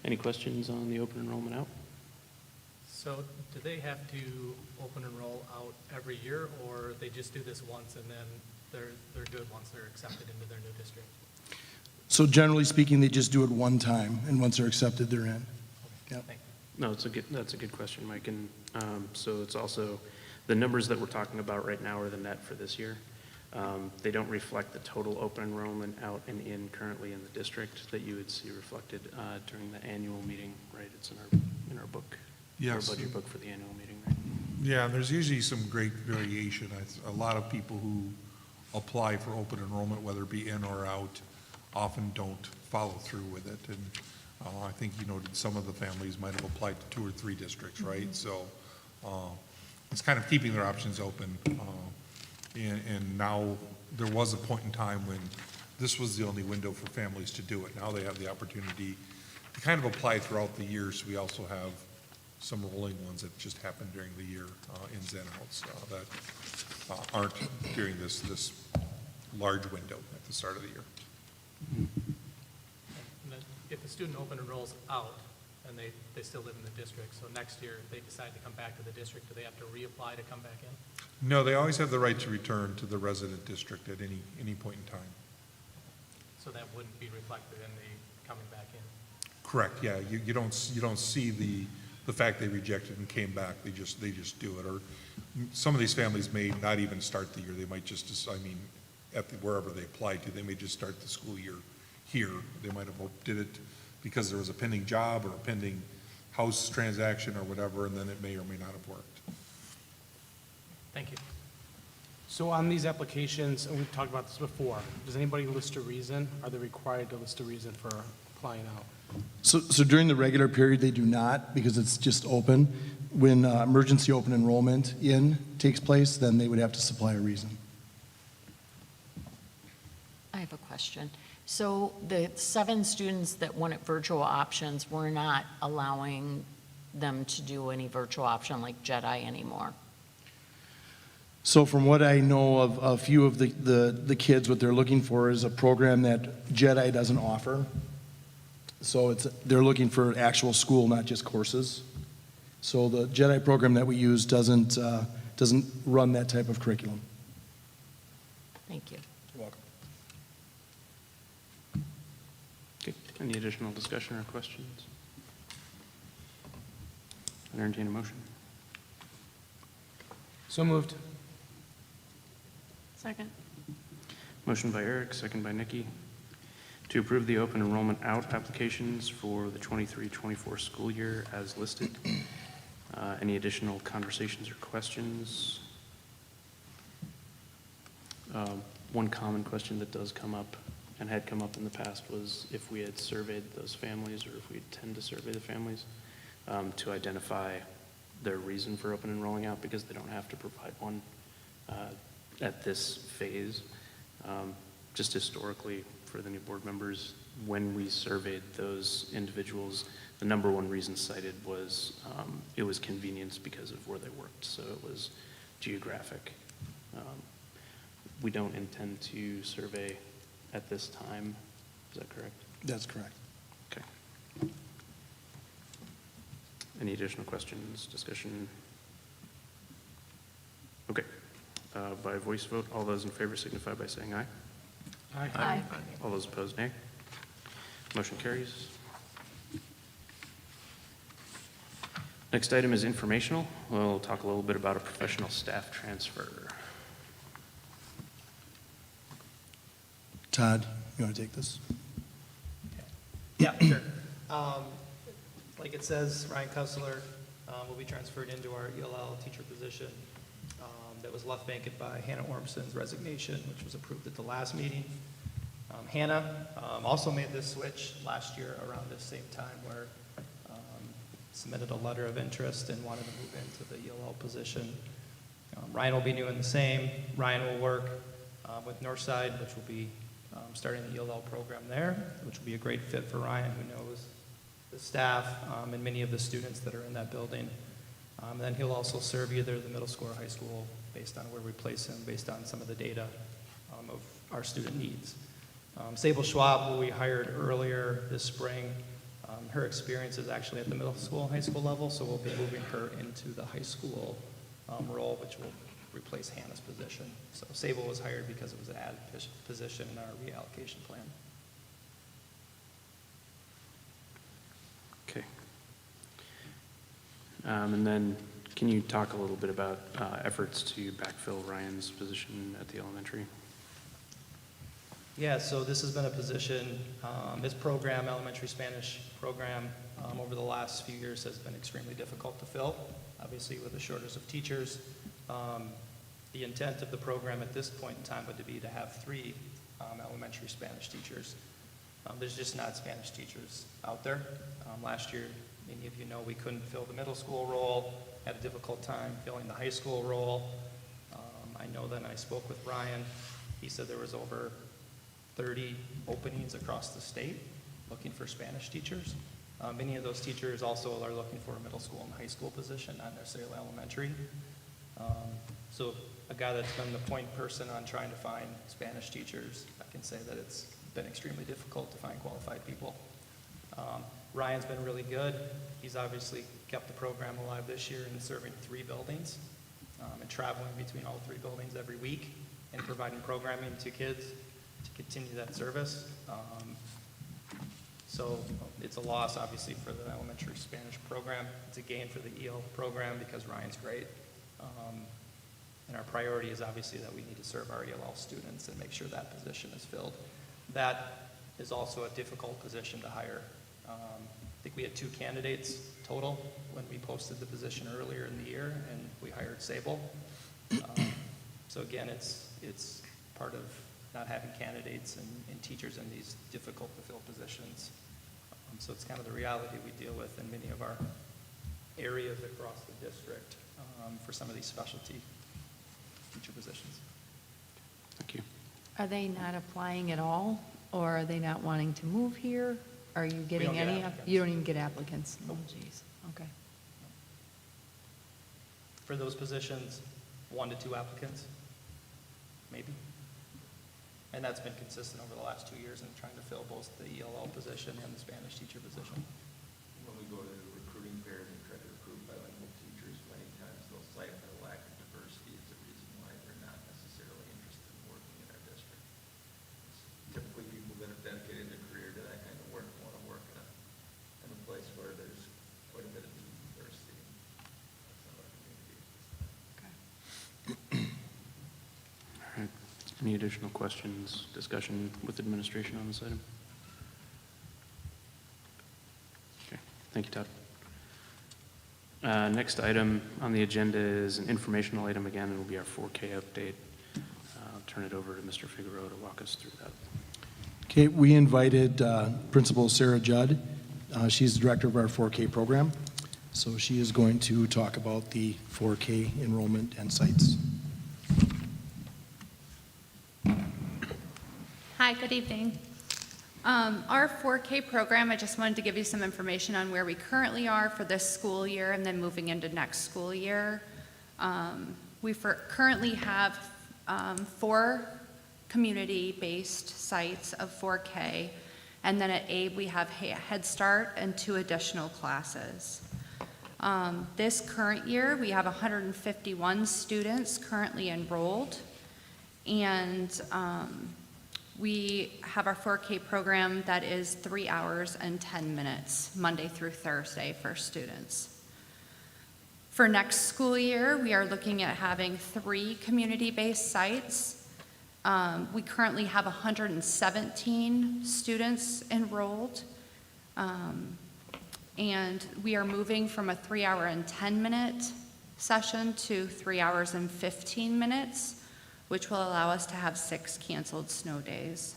Any questions on the open enrollment out? So do they have to open enroll out every year, or they just do this once and then they're good once they're accepted into their new district? So generally speaking, they just do it one time, and once they're accepted, they're in. Yep. No, that's a good question, Mike. And so it's also, the numbers that we're talking about right now are the net for this year. They don't reflect the total open enrollment out and in currently in the district that you would see reflected during the annual meeting, right? It's in our book, Yes. our budget book for the annual meeting, right? Yeah, and there's usually some great variation. A lot of people who apply for open enrollment, whether it be in or out, often don't follow through with it. And I think you noted some of the families might have applied to 2 or 3 districts, right? So it's kind of keeping their options open. And now there was a point in time when this was the only window for families to do it. Now they have the opportunity to kind of apply throughout the year. So we also have some rolling ones that just happen during the year, ins and outs, that aren't during this large window at the start of the year. And then if the student open enrolls out and they still live in the district, so next year if they decide to come back to the district, do they have to reapply to come back in? No, they always have the right to return to the resident district at any point in time. So that wouldn't be reflected in the coming back in? Correct, yeah. You don't see the fact they rejected and came back. They just do it. Or some of these families may not even start the year. They might just, wherever they applied to, they may just start the school year here. They might have did it because there was a pending job or a pending house transaction or whatever, and then it may or may not have worked. Thank you. So on these applications, and we've talked about this before, does anybody list a reason? Are they required to list a reason for applying out? So during the regular period, they do not, because it's just open. When emergency open enrollment takes place, then they would have to supply a reason. I have a question. So the 7 students that wanted virtual options, we're not allowing them to do any virtual option like JEDI anymore? So from what I know of a few of the kids, what they're looking for is a program that JEDI doesn't offer. So they're looking for actual school, not just courses. So the JEDI program that we use doesn't run that type of curriculum. Thank you. You're welcome. Okay, any additional discussion or questions? I entertain a motion. So moved. Second. Motion by Eric, second by Nikki, to approve the open enrollment out applications for the 23-24 school year as listed. Any additional conversations or questions? One common question that does come up and had come up in the past was if we had surveyed those families, or if we tend to survey the families to identify their reason for open enrolling out, because they don't have to provide one. at this phase. Just historically, for the new board members, when we surveyed those individuals, the number one reason cited was it was convenience because of where they worked, so it was geographic. We don't intend to survey at this time, is that correct? That's correct. Okay. Any additional questions, discussion? Okay. By voice vote, all those in favor signify by saying aye. Aye. All those opposed, nay. Motion carries. Next item is informational. We'll talk a little bit about a professional staff transfer. Todd, you want to take this? Yeah, sure. Like it says, Ryan Kussler will be transferred into our ELL teacher position that was left vacant by Hannah Ormson's resignation, which was approved at the last meeting. Hannah also made this switch last year around this same time, where submitted a letter of interest and wanted to move into the ELL position. Ryan will be doing the same. Ryan will work with Northside, which will be starting the ELL program there, which will be a great fit for Ryan, who knows the staff and many of the students that are in that building. And then he'll also serve either the middle school or high school based on where we place him, based on some of the data of our student needs. Sable Schwab, who we hired earlier this spring, her experience is actually at the middle school and high school level, so we'll be moving her into the high school role, which will replace Hannah's position. So Sable was hired because it was an added position in our reallocation plan. Okay. And then can you talk a little bit about efforts to backfill Ryan's position at the elementary? Yeah, so this has been a position, this program, elementary Spanish program, over the last few years has been extremely difficult to fill, obviously with the shortage of teachers. The intent of the program at this point in time would be to have 3 elementary Spanish teachers. There's just not Spanish teachers out there. Last year, many of you know we couldn't fill the middle school role, had a difficult time filling the high school role. I know that I spoke with Ryan. He said there was over 30 openings across the state looking for Spanish teachers. Many of those teachers also are looking for a middle school and high school position, not necessarily elementary. So a guy that's been the point person on trying to find Spanish teachers, I can say that it's been extremely difficult to find qualified people. Ryan's been really good. He's obviously kept the program alive this year and serving 3 buildings and traveling between all 3 buildings every week and providing programming to kids to continue that service. So it's a loss, obviously, for the elementary Spanish program. It's a gain for the EL program because Ryan's great. And our priority is obviously that we need to serve our ELL students and make sure that position is filled. That is also a difficult position to hire. I think we had 2 candidates total when we posted the position earlier in the year, and we hired Sable. So again, it's part of not having candidates and teachers in these difficult to fill positions. So it's kind of the reality we deal with in many of our areas across the district for some of these specialty teacher positions. Thank you. Are they not applying at all, or are they not wanting to move here? Are you getting don't get any? applicants. You don't even get applicants? Oh, geez. Okay. For those positions, 1 to 2 applicants, maybe. And that's been consistent over the last 2 years in trying to fill both the ELL position and the Spanish teacher position. When we go to the recruiting fairs and try to recruit bilingual teachers, many times they'll cite the lack of diversity as a reason why they're not necessarily interested in working in our district. It's typically people that have dedicated their career to that kind of work want to work in a place where there's quite a bit of diversity in some of our communities. All right. Any additional questions, discussion with administration on this item? Okay, thank you, Todd. Next item on the agenda is an informational item again. It will be our 4K update. I'll turn it over to Mr. Figueroa to walk us through that. Okay, we invited Principal Sarah Judd. She's the director of our 4K program. So she is going to talk about the 4K enrollment and sites. Hi, good evening. Our 4K program, I just wanted to give you some information on where we currently are for this school year and then moving into next school year. We currently have 4 community-based sites of 4K, and then at ABE we have Head Start and 2 additional classes. This current year, we have 151 students currently enrolled, and we have our 4K program that is 3 hours and 10 minutes, Monday through Thursday for students. For next school year, we are looking at having 3 community-based sites. We currently have 117 students enrolled, and we are moving from a 3 hour and 10 minute session to 3 hours and 15 minutes, which will allow us to have 6 canceled snow days.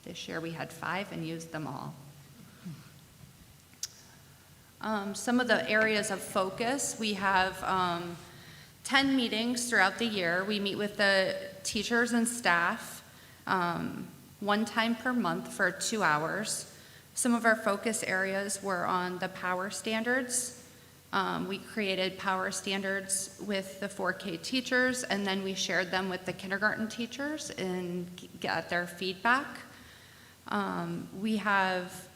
This year we had 5 and used them all. Some of the areas of focus, we have 10 meetings throughout the year. We meet with the teachers and staff 1 time per month for 2 hours. Some of our focus areas were on the power standards. We created power standards with the 4K teachers, and then we shared them with the kindergarten teachers and got their feedback. We have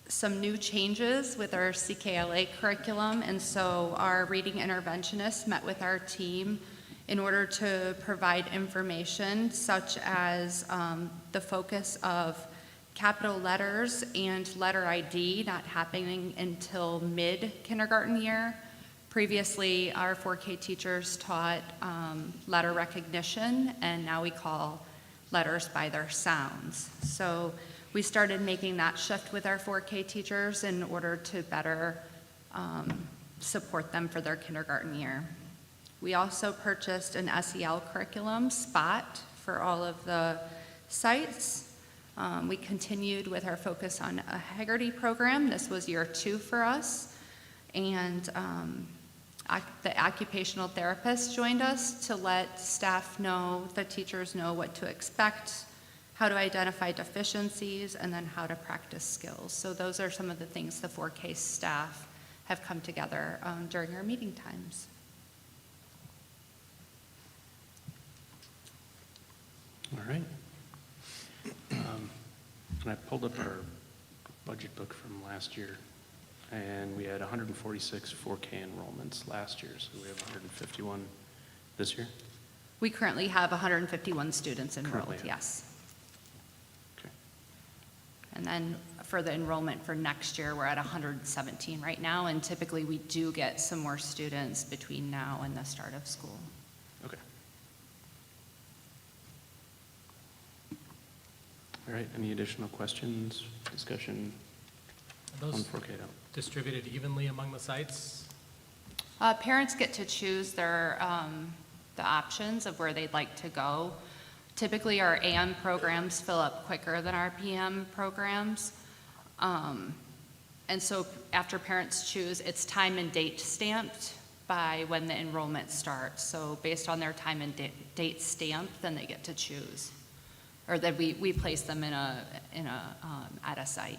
some new changes with our CKLA curriculum, and so our reading interventionists met with our team in order to provide information such as the focus of capital letters and letter ID not happening until mid-kindergarten year. Previously, our 4K teachers taught letter recognition, and now we call letters by their sounds. So we started making that shift with our 4K teachers in order to better support them for their kindergarten year. We also purchased an SEL curriculum, Spot, for all of the sites. We continued with our focus on a Haggerty program. This was year 2 for us. And the occupational therapist joined us to let staff know, the teachers know what to expect, how to identify deficiencies, and then how to practice skills. So those are some of the things the 4K staff have come together during our meeting times. All right. And I pulled up our budget book from last year, and we had 146 4K enrollments last year, so we have 151 this year? We currently have 151 students enrolled, Currently. yes. Okay. And then for the enrollment for next year, we're at 117 right now, and typically we do get some more students between now and the start of school. Okay. All right, any additional questions, discussion Are on those 4K out? distributed evenly among the sites? Parents get to choose their, the options of where they'd like to go. Typically, our AM programs fill up quicker than our PM programs. And so after parents choose, it's time and date stamped by when the enrollment starts. So based on their time and date stamped, then they get to choose. Or that we place them at a site.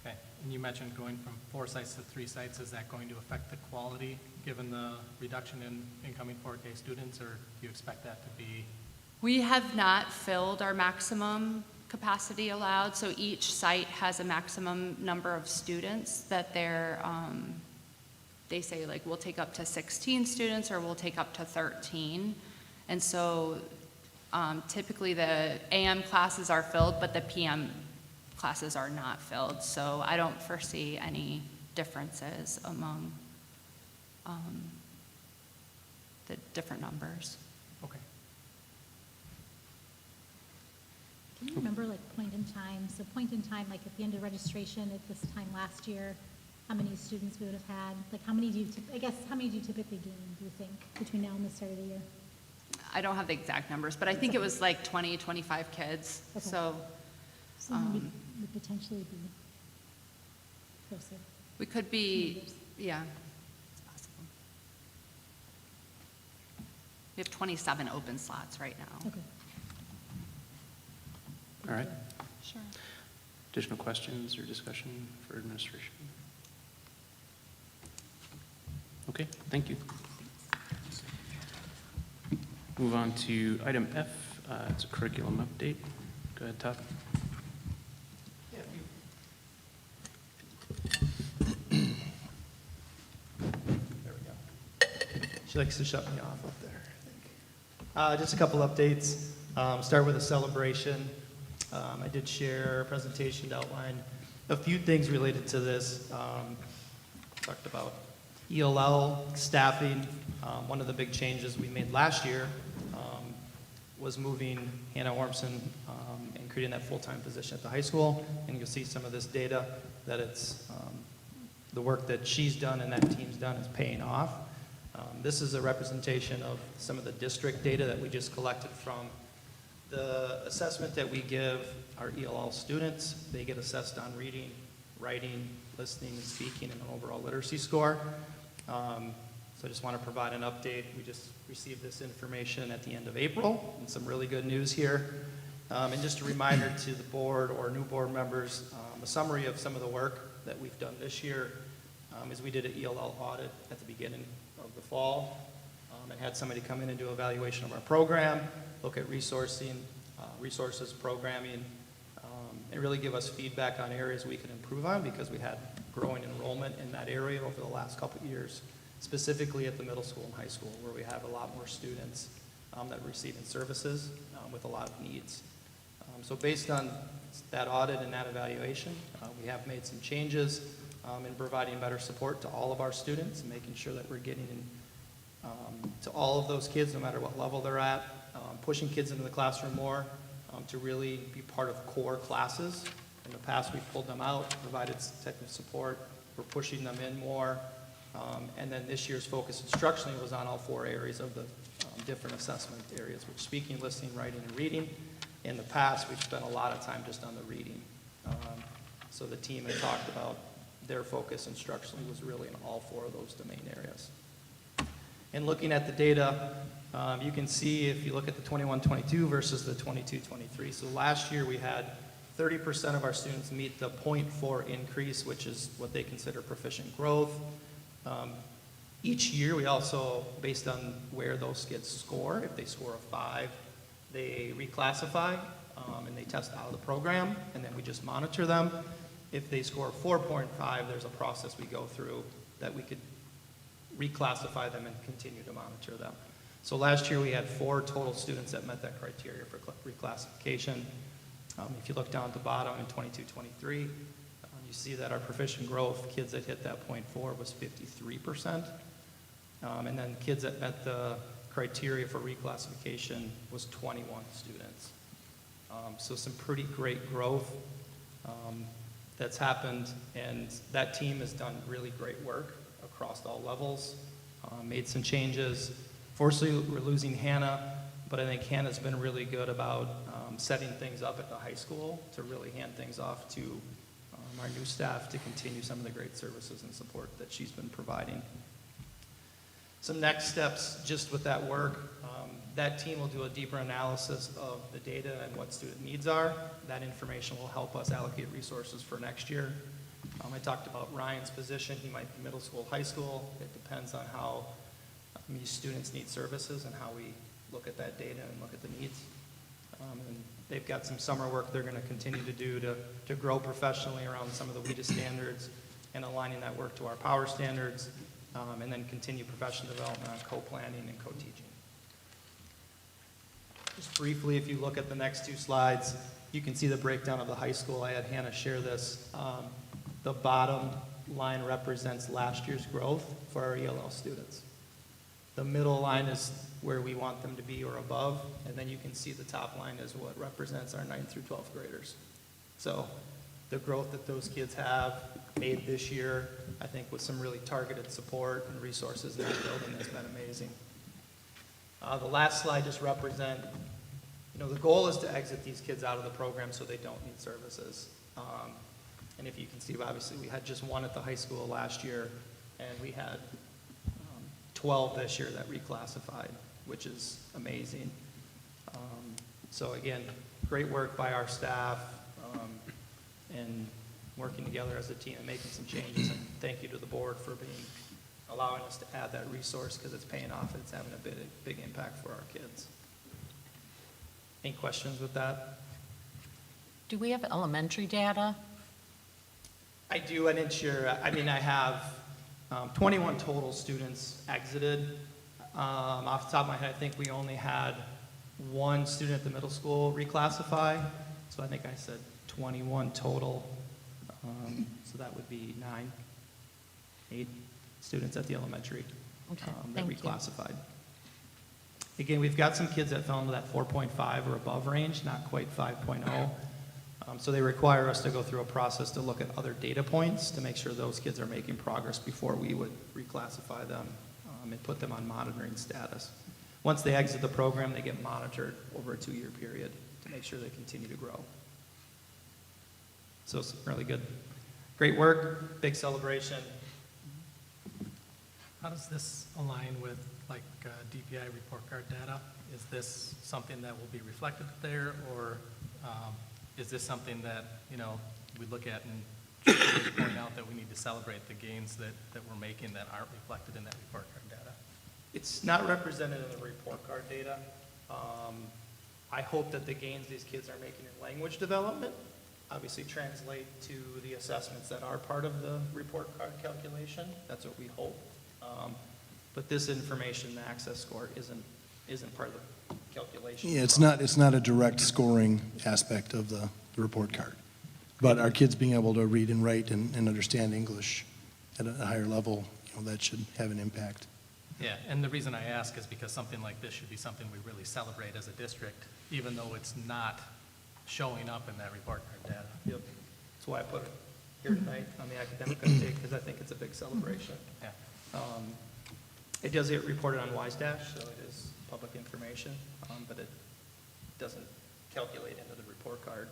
Okay, and you mentioned going from 4 sites to 3 sites. Is that going to affect the quality, given the reduction in incoming 4K students, or do you expect that to be? We have not filled our maximum capacity allowed, so each site has a maximum number of students that they say, like, we'll take up to 16 students or we'll take up to 13. And so typically the AM classes are filled, but the PM classes are not filled. So I don't foresee any differences among the different numbers. Okay. Can you remember, like, point in time? So point in time, like at the end of registration at this time last year, how many students we would have had? Like, how many do you typically gain, do you think, between now and the start of the year? I don't have the exact numbers, but I think it was like 20, 25 kids. Okay. So So maybe would potentially be closer. we could be, Numbers. yeah, it's possible. We have 27 open slots right now. Okay. All right. Sure. Additional questions or discussion for administration? Okay, thank you. Move on to item F. It's a curriculum update. Go ahead, Todd. She likes to shut me off up there, I think. Just a couple updates. Start with a celebration. I did share a presentation to outline a few things related to this. Talked about ELL staffing. One of the big changes we made last year was moving Hannah Ormson and creating that full-time position at the high school. And you'll see some of this data that it's the work that she's done and that team's done is paying off. This is a representation of some of the district data that we just collected from the assessment that we give our ELL students. They get assessed on reading, writing, listening, and speaking, and an overall literacy score. So I just want to provide an update. We just received this information at the end of April, and some really good news here. And just a reminder to the board or new board members, a summary of some of the work that we've done this year is we did an ELL audit at the beginning of the fall and had somebody come in and do evaluation of our program, look at resourcing, resources, programming, and really give us feedback on areas we can improve on because we had growing enrollment in that area over the last couple of years, specifically at the middle school and high school where we have a lot more students that are receiving services with a lot of needs. So based on that audit and that evaluation, we have made some changes in providing better support to all of our students and making sure that we're getting to all of those kids no matter what level they're at, pushing kids into the classroom more to really be part of core classes. In the past, we pulled them out, provided technical support. We're pushing them in more. And then this year's focus instructionally was on all four areas of the different assessment areas, which speaking, listening, writing, and reading. In the past, we've spent a lot of time just on the reading. So the team had talked about their focus instructionally was really in all four of those domain areas. And looking at the data, you can see if you look at the 21-22 versus the 22-23. So last year we had 30% of our students meet the 0.4 increase, which is what they consider proficient growth. Each year we also, based on where those kids score, if they score a 5, they reclassify and they test out of the program, and then we just monitor them. If they score 4.5, there's a process we go through that we could reclassify them and continue to monitor them. So last year we had 4 total students that met that criteria for reclassification. If you look down at the bottom in 22-23, you see that our proficient growth, kids that hit that 0.4 was 53%. And then kids that met the criteria for reclassification was 21 students. So some pretty great growth that's happened, and that team has done really great work across all levels, made some changes. Fortunately, we're losing Hannah, but I think Hannah's been really good about setting things up at the high school to really hand things off to our new staff to continue some of the great services and support that she's been providing. Some next steps just with that work, that team will do a deeper analysis of the data and what student needs are. That information will help us allocate resources for next year. I talked about Ryan's position. He might be middle school, high school. It depends on how these students need services and how we look at that data and look at the needs. And they've got some summer work they're going to continue to do to grow professionally around some of the WIDA standards and aligning that work to our power standards, and then continue professional development on co-planning and co-teaching. Just briefly, if you look at the next 2 slides, you can see the breakdown of the high school. I had Hannah share this. The bottom line represents last year's growth for our ELL students. The middle line is where we want them to be or above, and then you can see the top line is what represents our 9th through 12th graders. So the growth that those kids have made this year, I think with some really targeted support and resources in the building has been amazing. The last slide just represent, the goal is to exit these kids out of the program so they don't need services. And if you can see, obviously we had just 1 at the high school last year, and we had 12 this year that reclassified, which is amazing. So again, great work by our staff and working together as a team and making some changes. And thank you to the board for allowing us to add that resource because it's paying off and it's having a big impact for our kids. Any questions with that? Do we have elementary data? I do, and it's I have 21 total students exited. Off the top of my head, I think we only had one student at the middle school reclassify, so I think I said 21 total. So that would be 8 students at the elementary that thank you. reclassified. Again, we've got some kids that fell into that 4.5 or above range, not quite 5.0. So they require us to go through a process to look at other data points to make sure those kids are making progress before we would reclassify them and put them on monitoring status. Once they exit the program, they get monitored over a 2-year period to make sure they continue to grow. So it's really good. Great work, big celebration. How does this align with like DPI report card data? Is this something that will be reflected there, or is this something that, we look at and point out that we need to celebrate the gains that we're making that aren't reflected in that report card data? It's not represented in the report card data. I hope that the gains these kids are making in language development obviously translate to the assessments that are part of the report card calculation. That's what we hope. But this information, the access score, isn't part of the calculation. Yeah, it's not a direct scoring aspect of the report card. But our kids being able to read and write and understand English at a higher level, that should have an impact. Yeah, and the reason I ask is because something like this should be something we really celebrate as a district, even though it's not showing up in that report card data. Yep. That's why I put it here tonight on the academic update, because I think it's a big celebration. Yeah. It does get reported on WiseDash, so it is public information, but it doesn't calculate into the report card.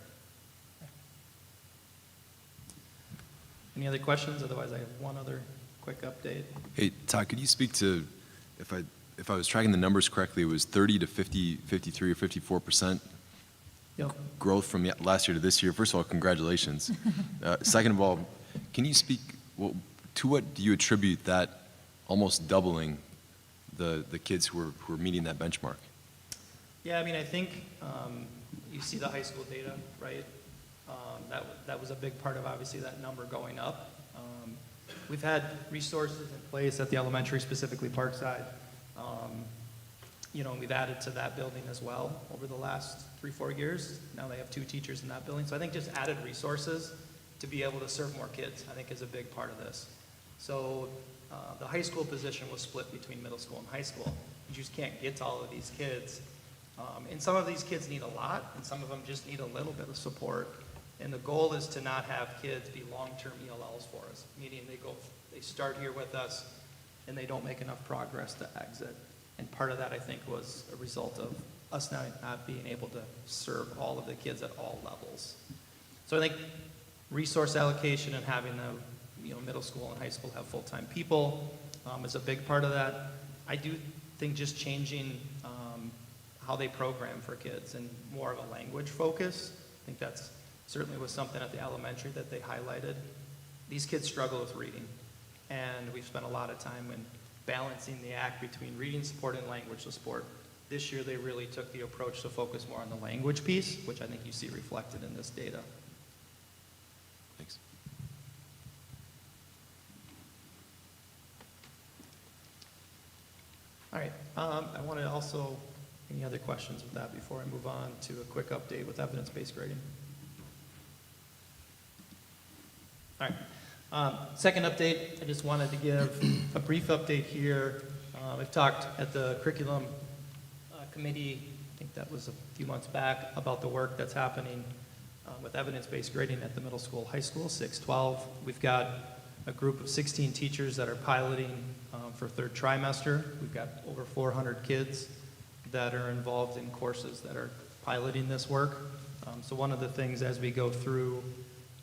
Any other questions? Otherwise, I have one other quick update. Hey, Todd, could you speak to, if I was tracking the numbers correctly, it was 30 to 50, 53 or 54% Yep. growth from last year to this year. First of all, congratulations. Second of all, can you speak, to what do you attribute that almost doubling the kids who are meeting that benchmark? Yeah, I think you see the high school data, right? That was a big part of obviously that number going up. We've had resources in place at the elementary, specifically Parkside. And we've added to that building as well over the last 3-4 years. Now they have 2 teachers in that building. So I think just added resources to be able to serve more kids, I think, is a big part of this. So the high school position was split between middle school and high school. You just can't get to all of these kids. And some of these kids need a lot, and some of them just need a little bit of support. And the goal is to not have kids be long-term ELLs for us, meaning they start here with us and they don't make enough progress to exit. And part of that, I think, was a result of us not being able to serve all of the kids at all levels. So I think resource allocation and having the middle school and high school have full-time people is a big part of that. I do think just changing how they program for kids and more of a language focus. I think that's certainly was something at the elementary that they highlighted. These kids struggle with reading, and we've spent a lot of time in balancing the act between reading support and language support. This year they really took the approach to focus more on the language piece, which I think you see reflected in this data. Thanks. All right, I want to also, any other questions with that before I move on to a quick update with evidence-based grading? All right, second update, I just wanted to give a brief update here. I've talked at the curriculum committee, I think that was a few months back, about the work that's happening with evidence-based grading at the middle school, high school, 6-12. We've got a group of 16 teachers that are piloting for third trimester. We've got over 400 kids that are involved in courses that are piloting this work. So one of the things as we go through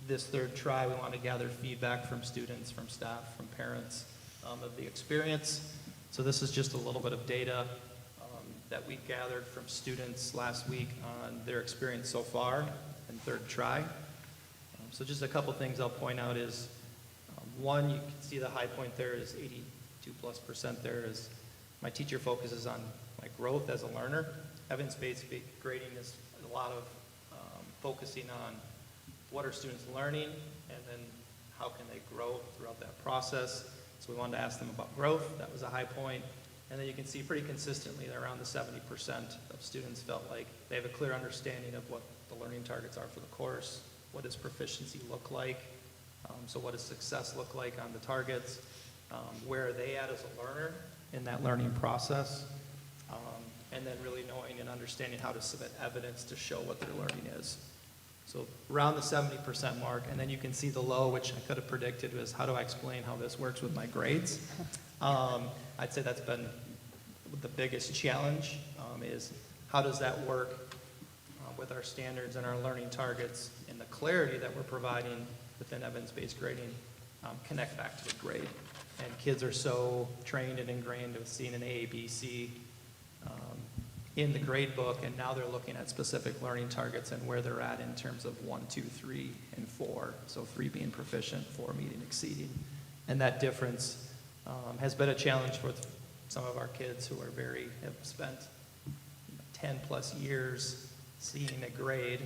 this third try, we want to gather feedback from students, from staff, from parents of the experience. So this is just a little bit of data. that we gathered from students last week on their experience so far in third try. So just a couple things I'll point out is, one, you can see the high point there is 82+% there is my teacher focuses on my growth as a learner. Evidence-based grading is a lot of focusing on what are students learning and then how can they grow throughout that process. So we wanted to ask them about growth. That was a high point. And then you can see pretty consistently that around the 70% of students felt like they have a clear understanding of what the learning targets are for the course. What does proficiency look like? So what does success look like on the targets? Where are they at as a learner in that learning process? And then really knowing and understanding how to submit evidence to show what their learning is. So around the 70% mark, and then you can see the low, which I could have predicted, was how do I explain how this works with my grades? I'd say that's been the biggest challenge, is how does that work with our standards and our learning targets and the clarity that we're providing within evidence-based grading connect back to the grade. And kids are so trained and ingrained with seeing an A, B, C in the grade book, and now they're looking at specific learning targets and where they're at in terms of 1, 2, 3, and 4. So 3 being proficient, 4 meeting, exceeding. And that difference has been a challenge for some of our kids who have spent 10 plus years seeing a grade.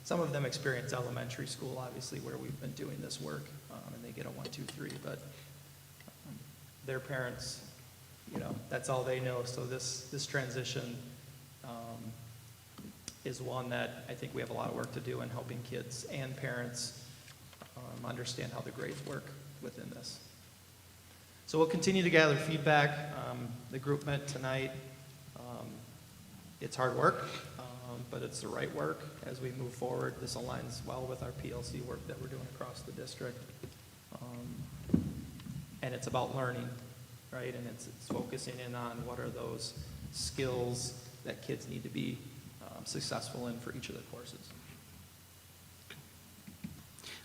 Some of them experience elementary school, obviously, where we've been doing this work, and they get a 1, 2, 3, but their parents, that's all they know. So this transition is one that I think we have a lot of work to do in helping kids and parents understand how the grades work within this. So we'll continue to gather feedback. The group met tonight. It's hard work, but it's the right work as we move forward. This aligns well with our PLC work that we're doing across the district. And it's about learning, right? And it's focusing in on what are those skills that kids need to be successful in for each of the courses.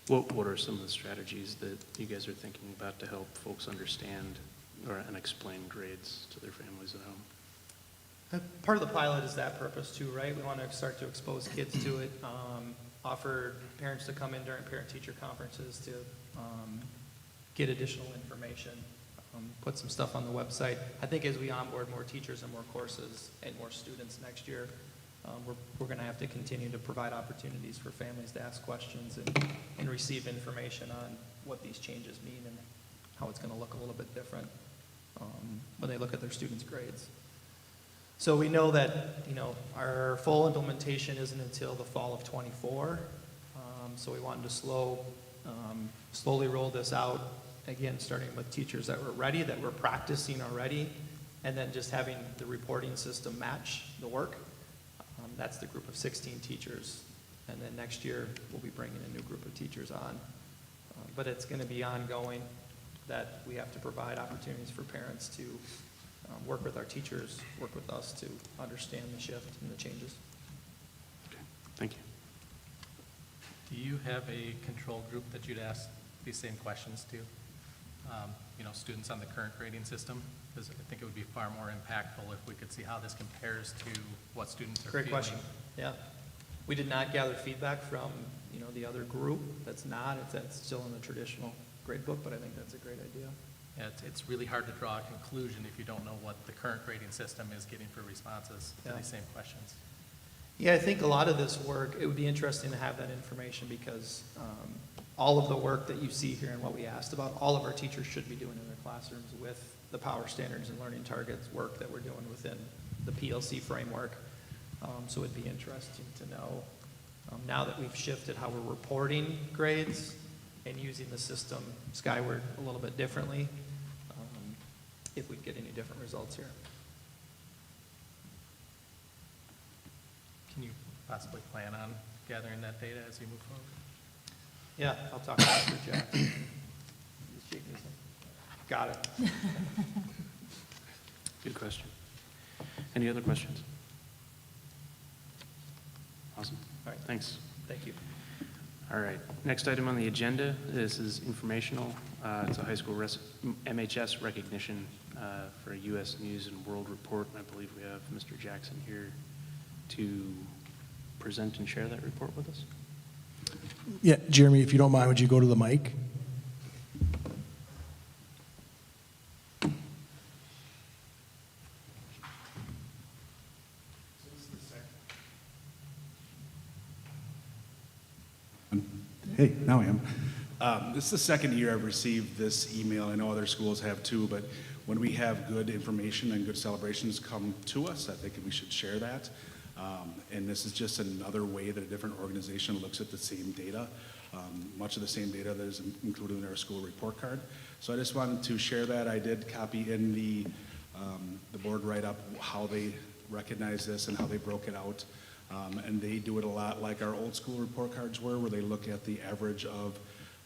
What are some of the strategies that you guys are thinking about to help folks understand and explain grades to their families at home? Part of the pilot is that purpose too, right? We want to start to expose kids to it, offer parents to come in during parent-teacher conferences to get additional information, put some stuff on the website. I think as we onboard more teachers and more courses and more students next year, we're going to have to continue to provide opportunities for families to ask questions and receive information on what these changes mean and how it's going to look a little bit different when they look at their students' grades. So we know that, our full implementation isn't until the fall of '24. So we wanted to slowly roll this out, again, starting with teachers that were ready, that were practicing already, and then just having the reporting system match the work. That's the group of 16 teachers. And then next year, we'll be bringing a new group of teachers on. But it's going to be ongoing, that we have to provide opportunities for parents to work with our teachers, work with us to understand the shift and the changes. Okay, thank you. Do you have a control group that you'd ask these same questions to? Students on the current grading system? Because I think it would be far more impactful if we could see how this compares to what students are feeling. Great question. Yeah. We did not gather feedback from, the other group. That's still in the traditional grade book, but I think that's a great idea. Yeah, it's really hard to draw a conclusion if you don't know what the current grading system is getting for responses to these same questions. Yeah, I think a lot of this work, it would be interesting to have that information because all of the work that you see here and what we asked about, all of our teachers should be doing in their classrooms with the power standards and learning targets work that we're doing within the PLC framework. So it'd be interesting to know, now that we've shifted how we're reporting grades and using the system skyward a little bit differently, if we get any different results here. Can you possibly plan on gathering that data as we move forward? Yeah, I'll talk to Mr. Jack. He's shaking his head. Got it. Good question. Any other questions? Awesome. All right, thanks. Thank you. All right, next item on the agenda, this is informational. It's a high school MHS recognition for a U.S. News and World Report. And I believe we have Mr. Jackson here to present and share that report with us. Yeah, Jeremy, if you don't mind, would you go to the mic? Hey, now I am. This is the second year I've received this email. I know other schools have too, but when we have good information and good celebrations come to us, I think we should share that. And this is just another way that a different organization looks at the same data, much of the same data that is included in our school report card. So I just wanted to share that. I did copy in the board write-up how they recognize this and how they broke it out. And they do it a lot like our old school report cards were, where they look at the average of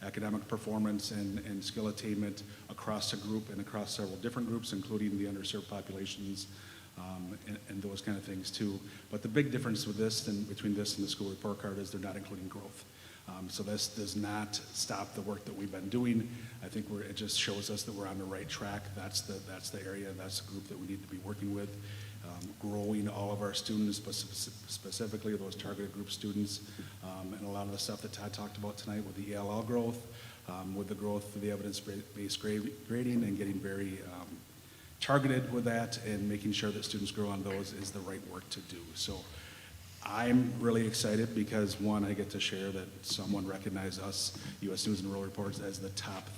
academic performance and skill attainment across a group and across several different groups, including the underserved populations and those kind of things too. But the big difference with this and between this and the school report card is they're not including growth. So this does not stop the work that we've been doing. I think it just shows us that we're on the right track. That's the area, that's the group that we need to be working with. Growing all of our students, but specifically those targeted group students, and a lot of the stuff that Todd talked about tonight with the ELL growth, with the growth of the evidence-based grading and getting very targeted with that and making sure that students grow on those is the right work to do. So I'm really excited because, one, I get to share that someone recognized us, U.S. News and World Reports, as the top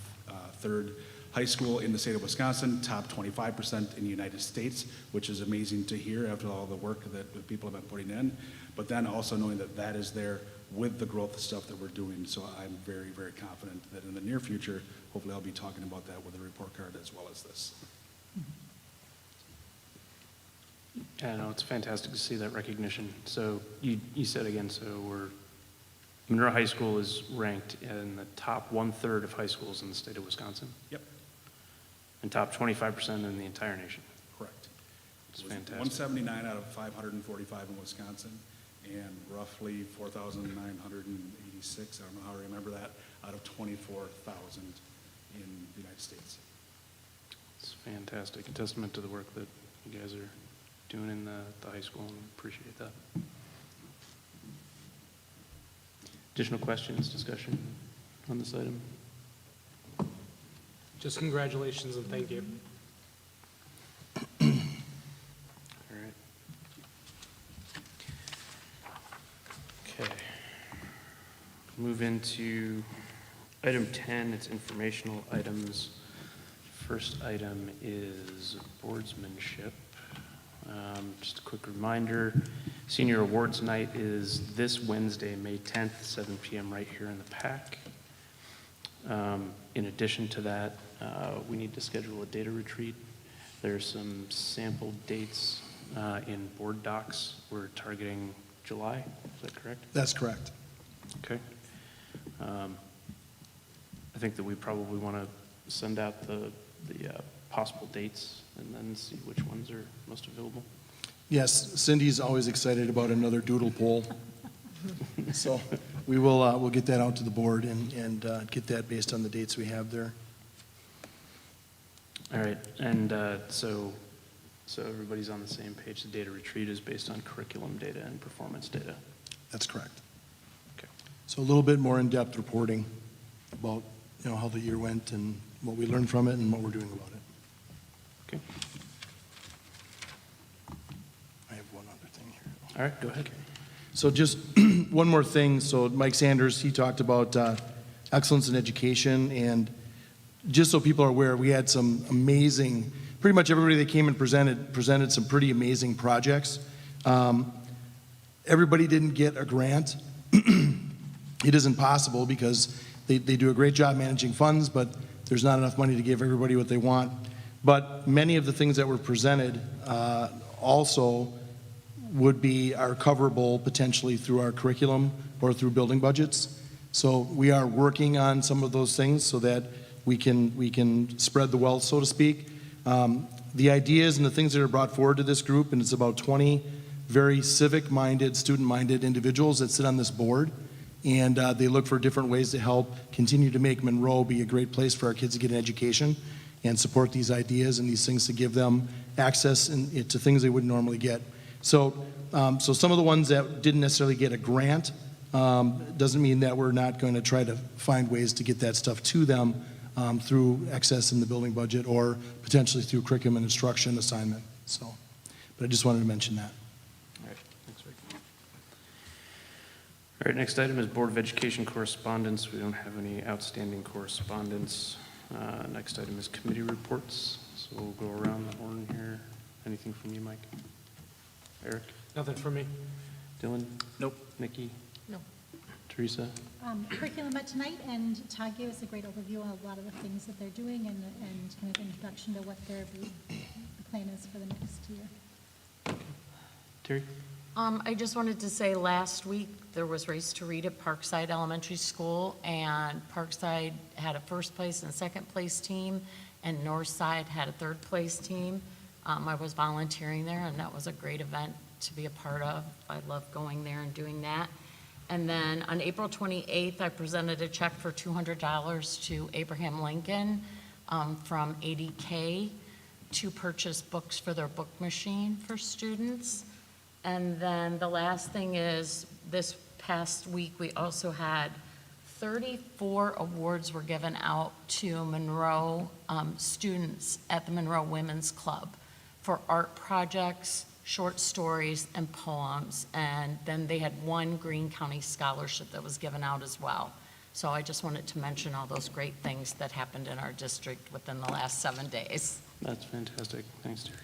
third high school in the state of Wisconsin, top 25% in the United States, which is amazing to hear after all the work that people have been putting in. But then also knowing that that is there with the growth stuff that we're doing. So I'm very, very confident that in the near future, hopefully I'll be talking about that with the report card as well as this. Yeah, no, it's fantastic to see that recognition. So you said again, so Monroe High School is ranked in the top 1/3 of high schools in the state of Wisconsin? Yep. And top 25% in the entire nation? Correct. It's fantastic. 179 out of 545 in Wisconsin, and roughly 4,986, I don't know how to remember that, out of 24,000 in the United States. It's fantastic. A testament to the work that you guys are doing in the high school, and appreciate that. Additional questions, discussion on this item? Just congratulations and thank you. All right. Okay. Move into item 10, it's informational items. First item is boardsmanship. Just a quick reminder, Senior Awards Night is this Wednesday, May 10th, 7 p.m. right here in the PAC. In addition to that, we need to schedule a data retreat. There's some sample dates in board docs. We're targeting July, is that correct? That's correct. Okay. I think that we probably want to send out the possible dates and then see which ones are most available. Yes, Cindy's always excited about another doodle poll. So we will we'll get that out to the board and get that based on the dates we have there. All right, and so everybody's on the same page. The data retreat is based on curriculum data and performance data. That's correct. Okay. So a little bit more in-depth reporting about how the year went and what we learned from it and what we're doing about it. Okay. I have one other thing here. All right, go ahead. So just one more thing. So Mike Sanders, he talked about excellence in education, and just so people are aware, we had some amazing, pretty much everybody that came and presented some pretty amazing projects. Everybody didn't get a grant. It isn't possible because they do a great job managing funds, but there's not enough money to give everybody what they want. But many of the things that were presented also are coverable potentially through our curriculum or through building budgets. So we are working on some of those things so that we can spread the wealth, so to speak. The ideas and the things that are brought forward to this group, and it's about 20 very civic-minded, student-minded individuals that sit on this board, and they look for different ways to help continue to make Monroe be a great place for our kids to get an education and support these ideas and these things to give them access to things they wouldn't normally get. So some of the ones that didn't necessarily get a grant doesn't mean that we're not going to try to find ways to get that stuff to them through excess in the building budget or potentially through curriculum and instruction assignment. So, but I just wanted to mention that. All right, thanks, Rick. All right, next item is Board of Education correspondence. We don't have any outstanding correspondence. Next item is committee reports. So we'll go around the horn here. Anything from you, Mike? Eric? Nothing for me. Dylan? Nope. Nikki? No. Teresa? Curriculum met tonight, and Todd gave us a great overview on a lot of the things that they're doing and kind of introduction to what the plan is for the next year. Terry? I just wanted to say last week there was Race to Read at Parkside Elementary School, and Parkside had a first place and second place team, and Northside had a third place team. I was volunteering there, and that was a great event to be a part of. I love going there and doing that. And then on April 28th, I presented a check for $200 to Abraham Lincoln from ADK to purchase books for their book machine for students. And then the last thing is, this past week, we also had 34 awards were given out to Monroe students at the Monroe Women's Club for art projects, short stories, and poems. And then they had one Greene County scholarship that was given out as well. So I just wanted to mention all those great things that happened in our district within the last 7 days. That's fantastic. Thanks, Terry.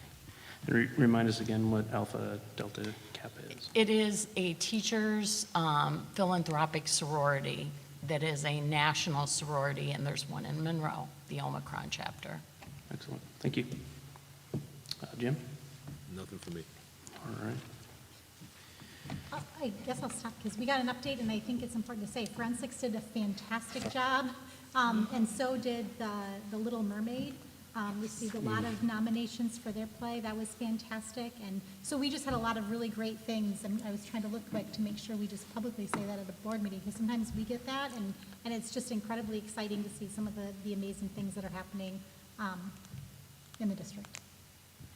And remind us again what Alpha Delta Kappa is. It is a teachers' philanthropic sorority that is a national sorority, and there's one in Monroe, the Omicron chapter. Excellent. Thank you. Jim? Nothing for me. All right. I guess I'll stop because we got an update, and I think it's important to say Forensics did a fantastic job, and so did the Little Mermaid. Received a lot of nominations for their play. That was fantastic. And so we just had a lot of really great things. And I was trying to look quick to make sure we just publicly say that at a board meeting, because sometimes we get that, and it's just incredibly exciting to see some of the amazing things that are happening in the district.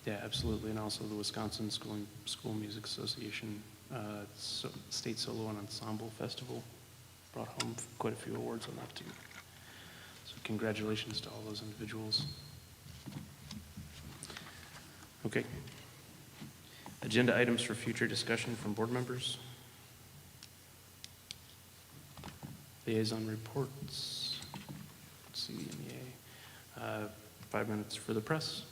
Yeah, absolutely. And also the Wisconsin School Music Association State Solo and Ensemble Festival brought home quite a few awards on that too. So congratulations to all those individuals. Okay. Agenda items for future discussion from board members. Liaison reports. CDMEA. 5 minutes for the press.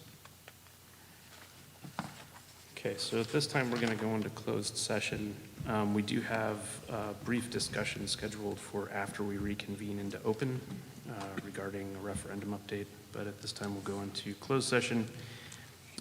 Okay, so at this time, we're going to go into closed session. We do have a brief discussion scheduled for after we reconvene into open regarding a referendum update, but at this time, we'll go into closed session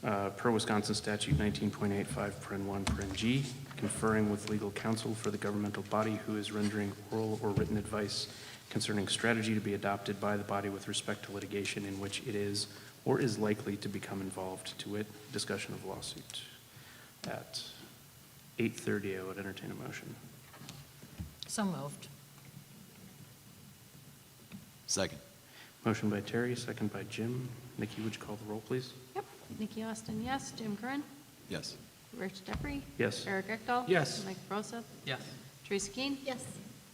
per Wisconsin Statute 19.85, paren 1, paren G, conferring with legal counsel for the governmental body who is rendering oral or written advice concerning strategy to be adopted by the body with respect to litigation in which it is or is likely to become involved, to wit, discussion of lawsuit. At 8:30, I would entertain a motion. So moved. Second. Motion by Terry, second by Jim. Nikki, would you call the roll, please? Yep. Nikki Austin, yes. Jim Curran? Yes. Rich Depre? Yes. Eric Ecdahl? Yes. Mike Broseth? Yes. Teresa Keane? Yes.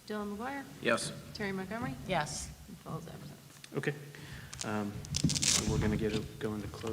Dylan McGuire? Yes. Terry Montgomery? Yes. And Phil's absent. Okay. So we're going to go into closed